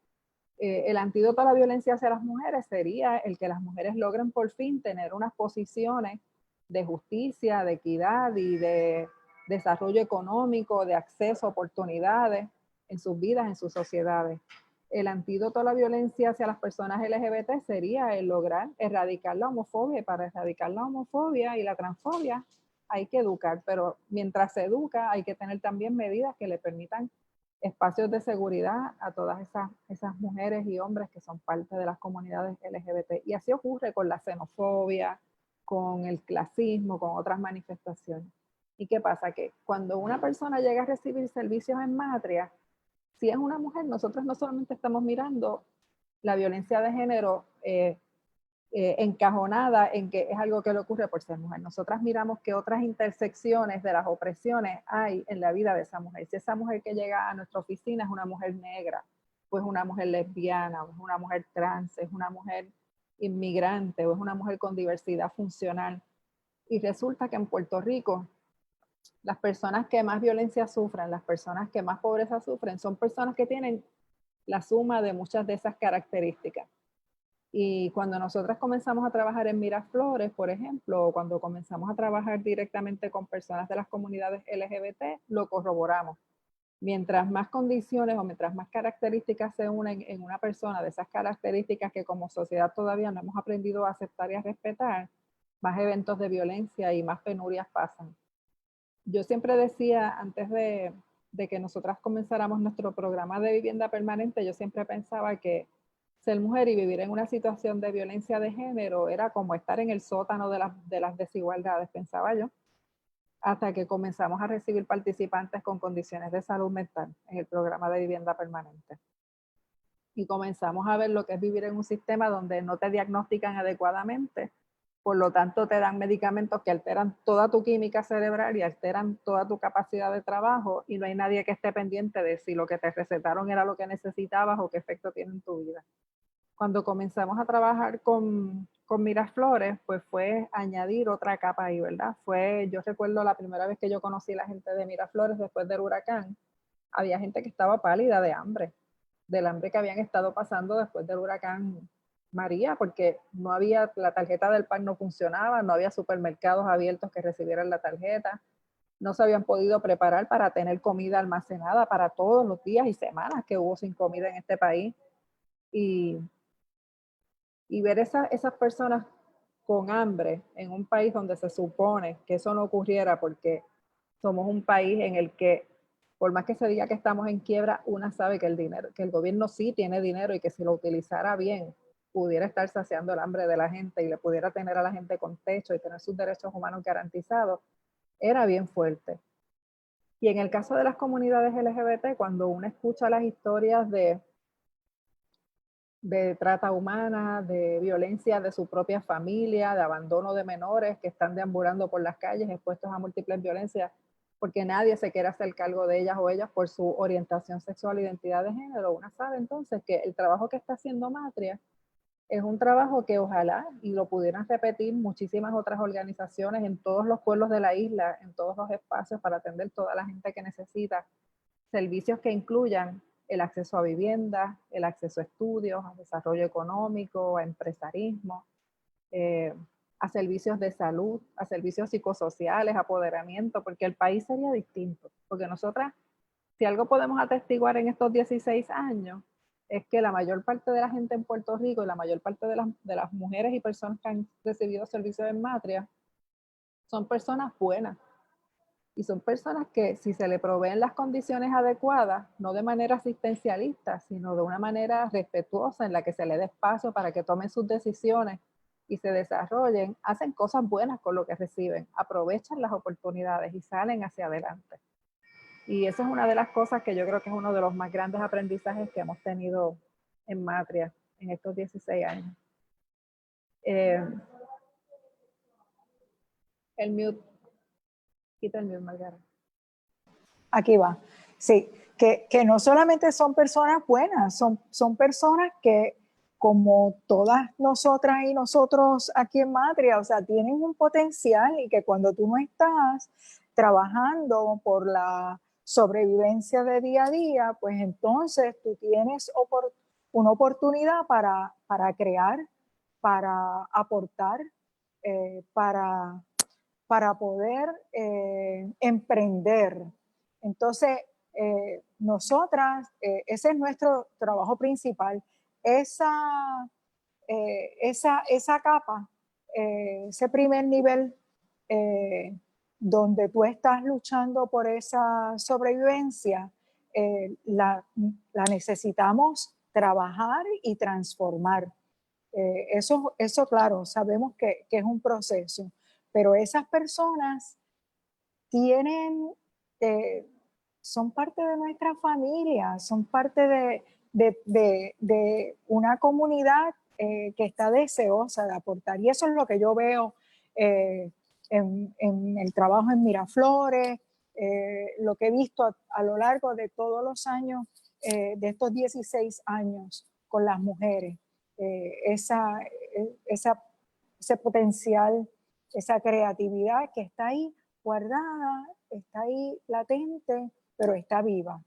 El antídoto a la violencia hacia las mujeres sería el que las mujeres logren por fin tener unas posiciones de justicia, de equidad y de desarrollo económico, de acceso a oportunidades en sus vidas, en sus sociedades. El antídoto a la violencia hacia las personas LGBT sería el lograr erradicar la homofobia, y para erradicar la homofobia y la transfobia hay que educar, pero mientras se educa hay que tener también medidas que le permitan espacios de seguridad a todas esas mujeres y hombres que son parte de las comunidades LGBT. Y así ocurre con la xenofobia, con el clasismo, con otras manifestaciones. ¿Y qué pasa? Que cuando una persona llega a recibir servicios en Matria, si es una mujer, nosotros no solamente estamos mirando la violencia de género encajonada en que es algo que le ocurre por ser mujer. Nosotras miramos qué otras intersecciones de las opresiones hay en la vida de esa mujer. Si esa mujer que llega a nuestra oficina es una mujer negra, pues una mujer lesbiana, o es una mujer trans, es una mujer inmigrante, o es una mujer con diversidad funcional. Y resulta que en Puerto Rico, las personas que más violencia sufren, las personas que más pobreza sufren, son personas que tienen la suma de muchas de esas características. Y cuando nosotras comenzamos a trabajar en Miraflores, por ejemplo, o cuando comenzamos a trabajar directamente con personas de las comunidades LGBT, lo corroboramos. Mientras más condiciones o mientras más características se unen en una persona, de esas características que como sociedad todavía no hemos aprendido a aceptar y a respetar, más eventos de violencia y más penurias pasan. Yo siempre decía, antes de que nosotras comenzáramos nuestro programa de vivienda permanente, yo siempre pensaba que ser mujer y vivir en una situación de violencia de género era como estar en el sótano de las desigualdades, pensaba yo, hasta que comenzamos a recibir participantes con condiciones de salud mental en el programa de vivienda permanente. Y comenzamos a ver lo que es vivir en un sistema donde no te diagnostican adecuadamente, por lo tanto te dan medicamentos que alteran toda tu química cerebral y alteran toda tu capacidad de trabajo, y no hay nadie que esté pendiente de si lo que te recetaron era lo que necesitabas o qué efecto tiene en tu vida. Cuando comenzamos a trabajar con Miraflores, pues fue añadir otra capa ahí, ¿verdad? Yo recuerdo la primera vez que yo conocí a la gente de Miraflores después del huracán, había gente que estaba pálida de hambre, del hambre que habían estado pasando después del huracán María, porque no había, la tarjeta del PAN no funcionaba, no había supermercados abiertos que recibieran la tarjeta, no se habían podido preparar para tener comida almacenada para todos los días y semanas que hubo sin comida en este país. Y ver esas personas con hambre en un país donde se supone que eso no ocurriera porque Somos un país en el que, por más que se diga que estamos en quiebra, una sabe que el gobierno sí tiene dinero y que si lo utilizara bien, pudiera estar saciando el hambre de la gente y le pudiera tener a la gente con techo y tener sus derechos humanos garantizados, era bien fuerte. Y en el caso de las comunidades LGBT, cuando uno escucha las historias de trata humana, de violencia de su propia familia, de abandono de menores que están deambulando por las calles expuestos a múltiples violencias, porque nadie se quiere hacer cargo de ellas o ellas por su orientación sexual e identidad de género, una sabe entonces que el trabajo que está haciendo Matria es un trabajo que ojalá y lo pudieran repetir muchísimas otras organizaciones en todos los pueblos de la isla, en todos los espacios para atender toda la gente que necesita servicios que incluyan el acceso a vivienda, el acceso a estudios, a desarrollo económico, a empresarismo, a servicios de salud, a servicios psicosociales, apoderamiento, porque el país sería distinto. Porque nosotras, si algo podemos atestiguar en estos 16 años, es que la mayor parte de la gente en Puerto Rico y la mayor parte de las mujeres y personas que han recibido servicios en Matria son personas buenas. Y son personas que si se le proveen las condiciones adecuadas, no de manera asistencialista, sino de una manera respetuosa en la que se le dé espacio para que tomen sus decisiones y se desarrollen, hacen cosas buenas con lo que reciben, aprovechan las oportunidades y salen hacia adelante. Y eso es una de las cosas que yo creo que es uno de los más grandes aprendizajes que hemos tenido en Matria en estos 16 años. El mute, quita el mute, Margarita. Aquí va. Sí, que no solamente son personas buenas, son personas que, como todas nosotras y nosotros aquí en Matria, o sea, tienen un potencial y que cuando tú no estás trabajando por la sobrevivencia de día a día, pues entonces tú tienes una oportunidad para crear, para aportar, para poder emprender. Entonces, nosotras, ese es nuestro trabajo principal. Esa capa, ese primer nivel donde tú estás luchando por esa sobrevivencia, la necesitamos trabajar y transformar. Eso, claro, sabemos que es un proceso, pero esas personas tienen, son parte de nuestra familia, son parte de una comunidad que está deseosa de aportar. Y eso es lo que yo veo en el trabajo en Miraflores, lo que he visto a lo largo de todos los años, de estos 16 años con las mujeres. Ese potencial, esa creatividad que está ahí guardada, está ahí latente, pero está viva.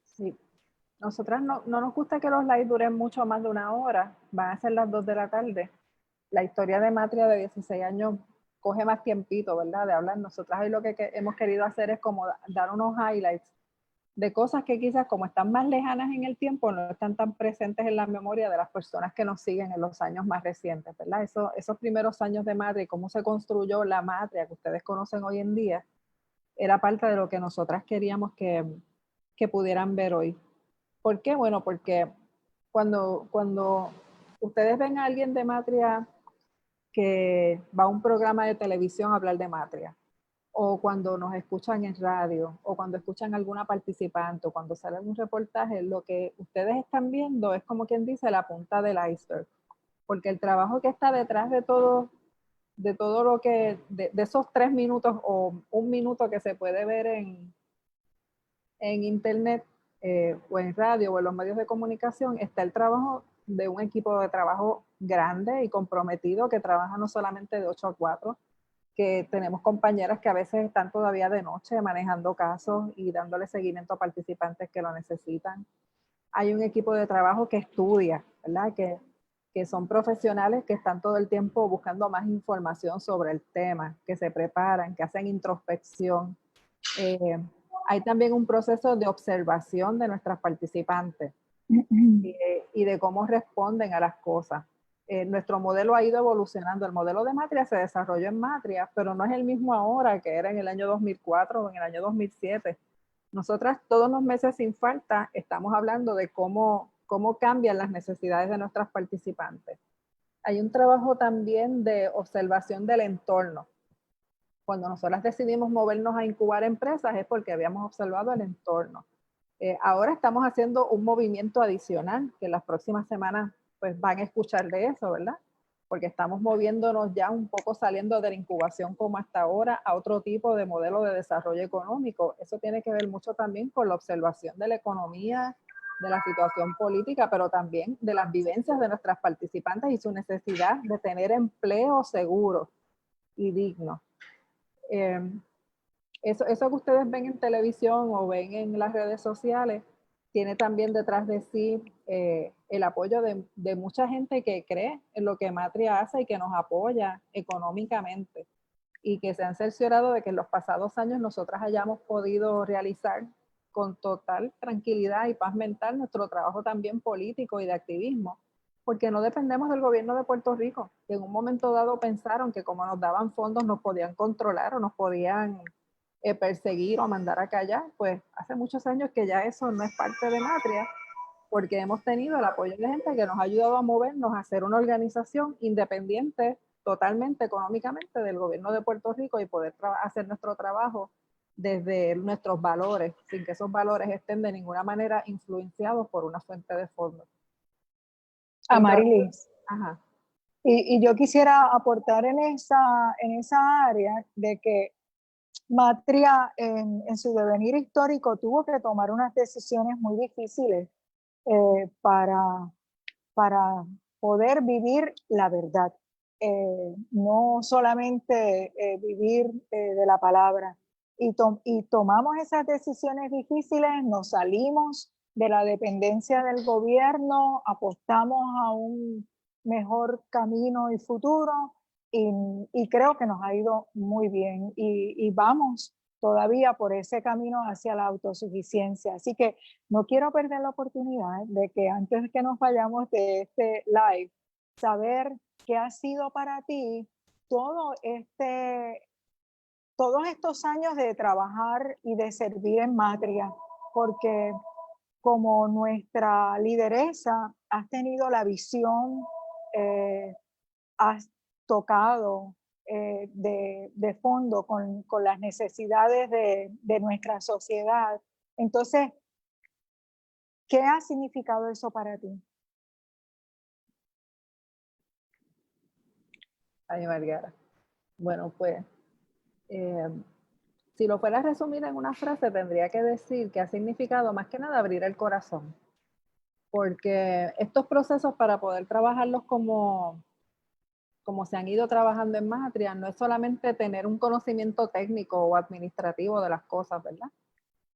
Sí. Nosotras no nos gusta que los lives duren mucho más de una hora, van a ser las 2 de la tarde. La historia de Matria de 16 años coge más tiempito, ¿verdad? De hablar. Nosotras ahí lo que hemos querido hacer es como dar unos highlights de cosas que quizás como están más lejanas en el tiempo, no están tan presentes en la memoria de las personas que nos siguen en los años más recientes, ¿verdad? Esos primeros años de Matria y cómo se construyó la Matria que ustedes conocen hoy en día, era parte de lo que nosotras queríamos que pudieran ver hoy. ¿Por qué? Bueno, porque cuando ustedes ven a alguien de Matria que va a un programa de televisión a hablar de Matria, o cuando nos escuchan en radio, o cuando escuchan alguna participante, o cuando sale un reportaje, lo que ustedes están viendo es como quien dice la punta del iceberg, porque el trabajo que está detrás de todo lo que, de esos 3 minutos o 1 minuto que se puede ver en internet o en radio o en los medios de comunicación, está el trabajo de un equipo de trabajo grande y comprometido que trabaja no solamente de 8 a 4, que tenemos compañeras que a veces están todavía de noche manejando casos y dándole seguimiento a participantes que lo necesitan. Hay un equipo de trabajo que estudia, ¿verdad? Que son profesionales que están todo el tiempo buscando más información sobre el tema, que se preparan, que hacen introspección. Hay también un proceso de observación de nuestras participantes y de cómo responden a las cosas. nuestro modelo ha ido evolucionando. El modelo de Matria se desarrolló en Matria, pero no es el mismo ahora que era en el año 2004 o en el año 2007. Nosotras todos los meses sin falta estamos hablando de cómo cambian las necesidades de nuestras participantes. Hay un trabajo también de observación del entorno. Cuando nosotras decidimos movernos a incubar empresas es porque habíamos observado el entorno. Ahora estamos haciendo un movimiento adicional que en las próximas semanas pues van a escuchar de eso, ¿verdad? Porque estamos moviéndonos ya un poco saliendo de la incubación como hasta ahora a otro tipo de modelo de desarrollo económico. Eso tiene que ver mucho también con la observación de la economía, de la situación política, pero también de las vivencias de nuestras participantes y su necesidad de tener empleo seguro y digno. Eso que ustedes ven en televisión o ven en las redes sociales tiene también detrás de sí el apoyo de mucha gente que cree en lo que Matria hace y que nos apoya económicamente y que se han cerciorado de que en los pasados años nosotras hayamos podido realizar con total tranquilidad y paz mental nuestro trabajo también político y de activismo, porque no dependemos del gobierno de Puerto Rico, que en un momento dado pensaron que como nos daban fondos nos podían controlar o nos podían perseguir o mandar a callar. Pues hace muchos años que ya eso no es parte de Matria, porque hemos tenido el apoyo de gente que nos ha ayudado a movernos, a hacer una organización independiente totalmente económicamente del gobierno de Puerto Rico y poder hacer nuestro trabajo desde nuestros valores, sin que esos valores estén de ninguna manera influenciados por una fuente de fondos. Amarilis, ajá. Y yo quisiera aportar en esa área de que Matria en su devenir histórico tuvo que tomar unas decisiones muy difíciles para poder vivir la verdad, no solamente vivir de la palabra. Y tomamos esas decisiones difíciles, nos salimos de la dependencia del gobierno, apostamos a un mejor camino y futuro, y creo que nos ha ido muy bien y vamos todavía por ese camino hacia la autosuficiencia. Así que no quiero perder la oportunidad de que antes de que nos vayamos de este live, saber qué ha sido para ti todos estos años de trabajar y de servir en Matria, porque como nuestra lideresa has tenido la visión, has tocado de fondo con las necesidades de nuestra sociedad. Entonces, ¿qué ha significado eso para ti? Ay, Margarita. Bueno, pues, si lo fuera a resumir en una frase, tendría que decir que ha significado más que nada abrir el corazón. Porque estos procesos, para poder trabajarlos como se han ido trabajando en Matria, no es solamente tener un conocimiento técnico o administrativo de las cosas, ¿verdad?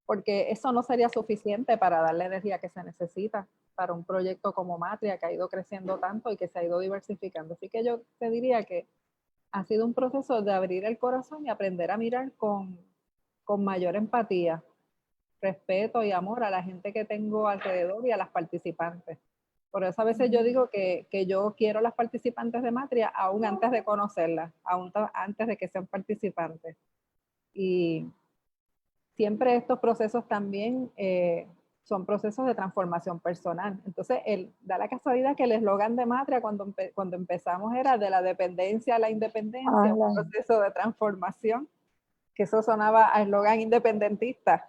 Porque eso no sería suficiente para dar la energía que se necesita para un proyecto como Matria, que ha ido creciendo tanto y que se ha ido diversificando. Así que yo te diría que ha sido un proceso de abrir el corazón y aprender a mirar con mayor empatía, respeto y amor a la gente que tengo alrededor y a las participantes. Por eso a veces yo digo que yo quiero a las participantes de Matria aún antes de conocerlas, aún antes de que sean participantes. Y siempre estos procesos también son procesos de transformación personal. Entonces, da la casualidad que el eslogan de Matria cuando empezamos era de la dependencia a la independencia, un proceso de transformación, que eso sonaba a eslogan independentista.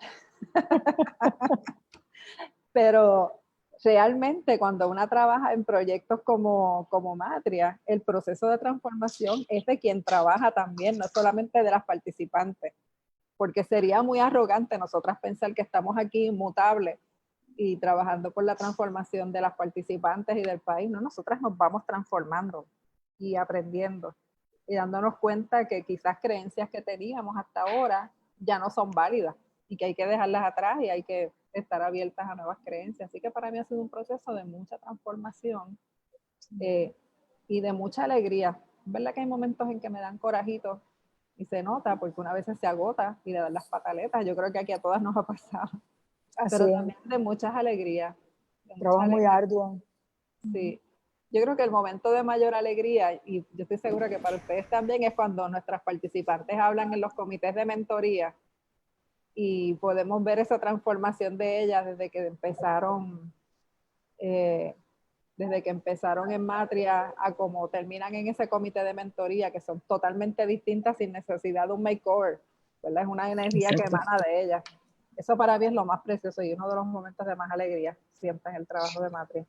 Pero realmente cuando una trabaja en proyectos como Matria, el proceso de transformación es de quien trabaja también, no solamente de las participantes, porque sería muy arrogante nosotras pensar que estamos aquí inmutables y trabajando por la transformación de las participantes y del país. No, nosotras nos vamos transformando y aprendiendo y dándonos cuenta que quizás creencias que teníamos hasta ahora ya no son válidas y que hay que dejarlas atrás y hay que estar abiertas a nuevas creencias. Así que para mí ha sido un proceso de mucha transformación y de mucha alegría. Es verdad que hay momentos en que me dan corajitos y se nota porque una vez se agota y le dan las pataletas. Yo creo que aquí a todas nos ha pasado. Pero también de muchas alegrías. Trabajo muy arduo. Sí. Yo creo que el momento de mayor alegría, y yo estoy segura que para ustedes también, es cuando nuestras participantes hablan en los comités de mentoría y podemos ver esa transformación de ellas desde que empezaron en Matria a como terminan en ese comité de mentoría, que son totalmente distintas sin necesidad de un makeover, ¿verdad? Es una energía que emana de ellas. Eso para mí es lo más precioso y uno de los momentos de más alegría siempre en el trabajo de Matria.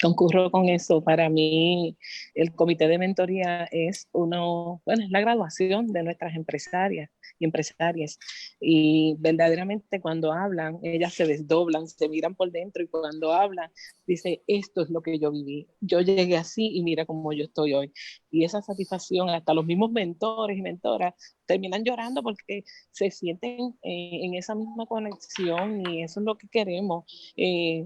Concurro con eso. Para mí, el comité de mentoría es es la graduación de nuestras empresarias y empresarias. Y verdaderamente cuando hablan, ellas se desdoblan, se miran por dentro y cuando hablan, dice, esto es lo que yo viví. Yo llegué así y mira cómo yo estoy hoy. Y esa satisfacción, hasta los mismos mentores y mentoras terminan llorando porque se sienten en esa misma conexión y eso es lo que queremos.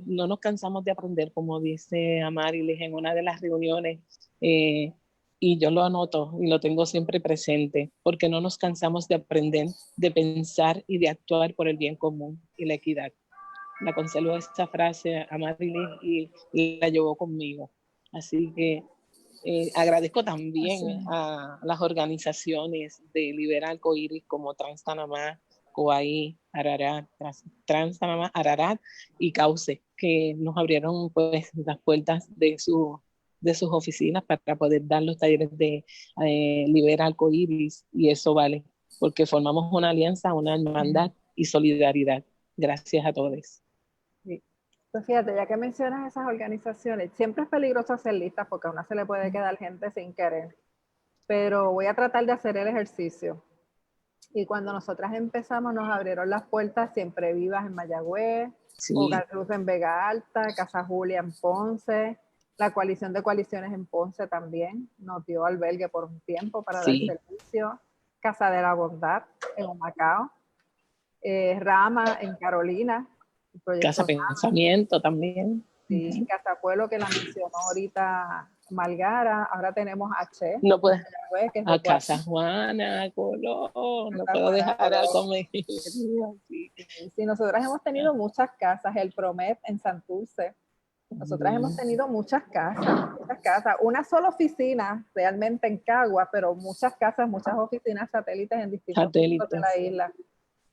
No nos cansamos de aprender, como dice Amarilis en una de las reuniones, y yo lo anoto y lo tengo siempre presente, porque no nos cansamos de aprender, de pensar y de actuar por el bien común y la equidad. La conservo esta frase a Amarilis y la llevó conmigo. Así que agradezco también a las organizaciones de Libera Arcoíris como Trans Panamá, COAI, Ararat, Trans Panamá, Ararat y Cauce, que nos abrieron pues las puertas de sus oficinas para poder dar los talleres de Libera Arcoíris, y eso vale, porque formamos una alianza, una hermandad y solidaridad. Gracias a todos. Sí. Pues fíjate, ya que mencionas esas organizaciones, siempre es peligroso hacer listas porque a una se le puede quedar gente sin querer, pero voy a tratar de hacer el ejercicio. Y cuando nosotras empezamos nos abrieron las puertas Siempre Vivas en Mayagüez, Sí. Hogar Luz en Vega Alta, Casa Julia en Ponce, la Coalición de Coaliciones en Ponce también nos dio albergue por un tiempo para dar servicio, Casa de la Bondad en Humacao, Rama en Carolina, Casa Pensamiento también. Sí, Casa Pueblo, que la mencionó ahorita Malgara. Ahora tenemos H. No puedes. Que es a Casa Juana, Colón, no puedo dejar a comer. Sí, nosotras hemos tenido muchas casas, el Promet en Santurce. Nosotras hemos tenido muchas casas. Una sola oficina realmente en Cagua, pero muchas casas, muchas oficinas satélites en distintos puntos de la isla.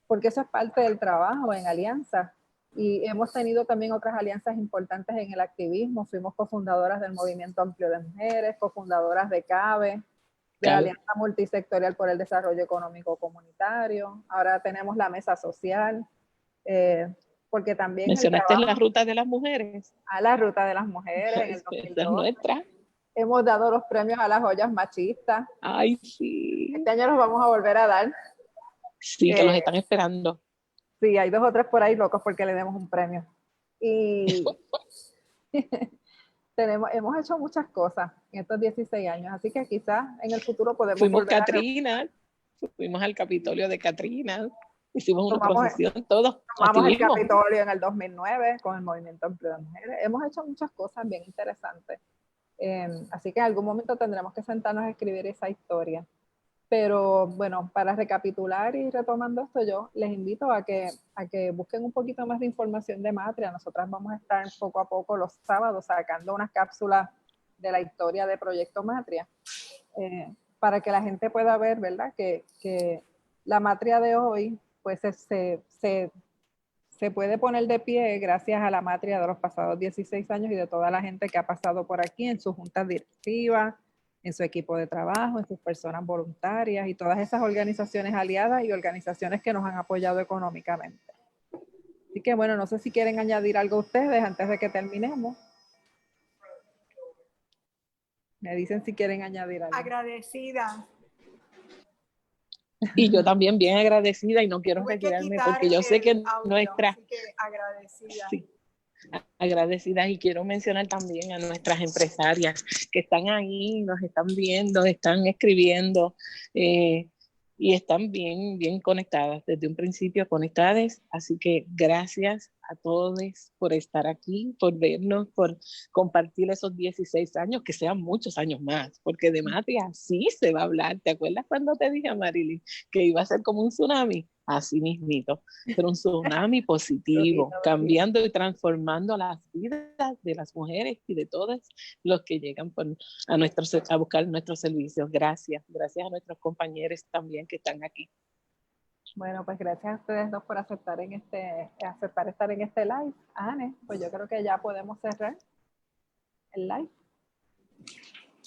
Porque eso es parte del trabajo en alianza. Y hemos tenido también otras alianzas importantes en el activismo. Fuimos cofundadoras del Movimiento Amplio de Mujeres, cofundadoras de CABE, de la Alianza Multisectorial por el Desarrollo Económico Comunitario. Ahora tenemos la Mesa Social, porque también... ¿Mencionaste la Ruta de las Mujeres? La Ruta de las Mujeres en el 2012. Es nuestra. Hemos dado los premios a las joyas machistas. Ay, sí. Este año los vamos a volver a dar. Sí, que los están esperando. Sí, hay 2 o 3 por ahí locos porque le demos un premio. Y hemos hecho muchas cosas en estos 16 años, así que quizás en el futuro podemos fuimos al Capitolio de Catrina, hicimos una procesión, todos. Tomamos el Capitolio en el 2009 con el Movimiento Amplio de Mujeres. Hemos hecho muchas cosas bien interesantes. Así que en algún momento tendremos que sentarnos a escribir esa historia. Pero bueno, para recapitular y retomando esto, yo les invito a que busquen un poquito más de información de Matria. Nosotras vamos a estar poco a poco los sábados sacando unas cápsulas de la historia de Proyecto Matria, para que la gente pueda ver, ¿verdad? Que la Matria de hoy pues se puede poner de pie gracias a la Matria de los pasados 16 años y de toda la gente que ha pasado por aquí en sus juntas directivas, en su equipo de trabajo, en sus personas voluntarias y todas esas organizaciones aliadas y organizaciones que nos han apoyado económicamente. Así que bueno, no sé si quieren añadir algo ustedes antes de que terminemos. Me dicen si quieren añadir algo. Agradecida. Y yo también bien agradecida y no quiero retirarme porque yo sé que nuestra... agradecida. Sí, agradecidas, y quiero mencionar también a nuestras empresarias que están ahí, nos están viendo, están escribiendo y están bien conectadas, desde un principio conectadas, así que gracias a todos por estar aquí, por vernos, por compartir esos 16 años, que sean muchos años más, porque de Matria sí se va a hablar. ¿Te acuerdas cuando te dije, Amarilis, que iba a ser como un tsunami? así mismito, pero un tsunami positivo, cambiando y transformando las vidas de las mujeres y de todos los que llegan a buscar nuestros servicios. Gracias a nuestros compañeros también que están aquí. Bueno, pues gracias a ustedes dos por aceptar estar en este live. Anne, pues yo creo que ya podemos cerrar el live.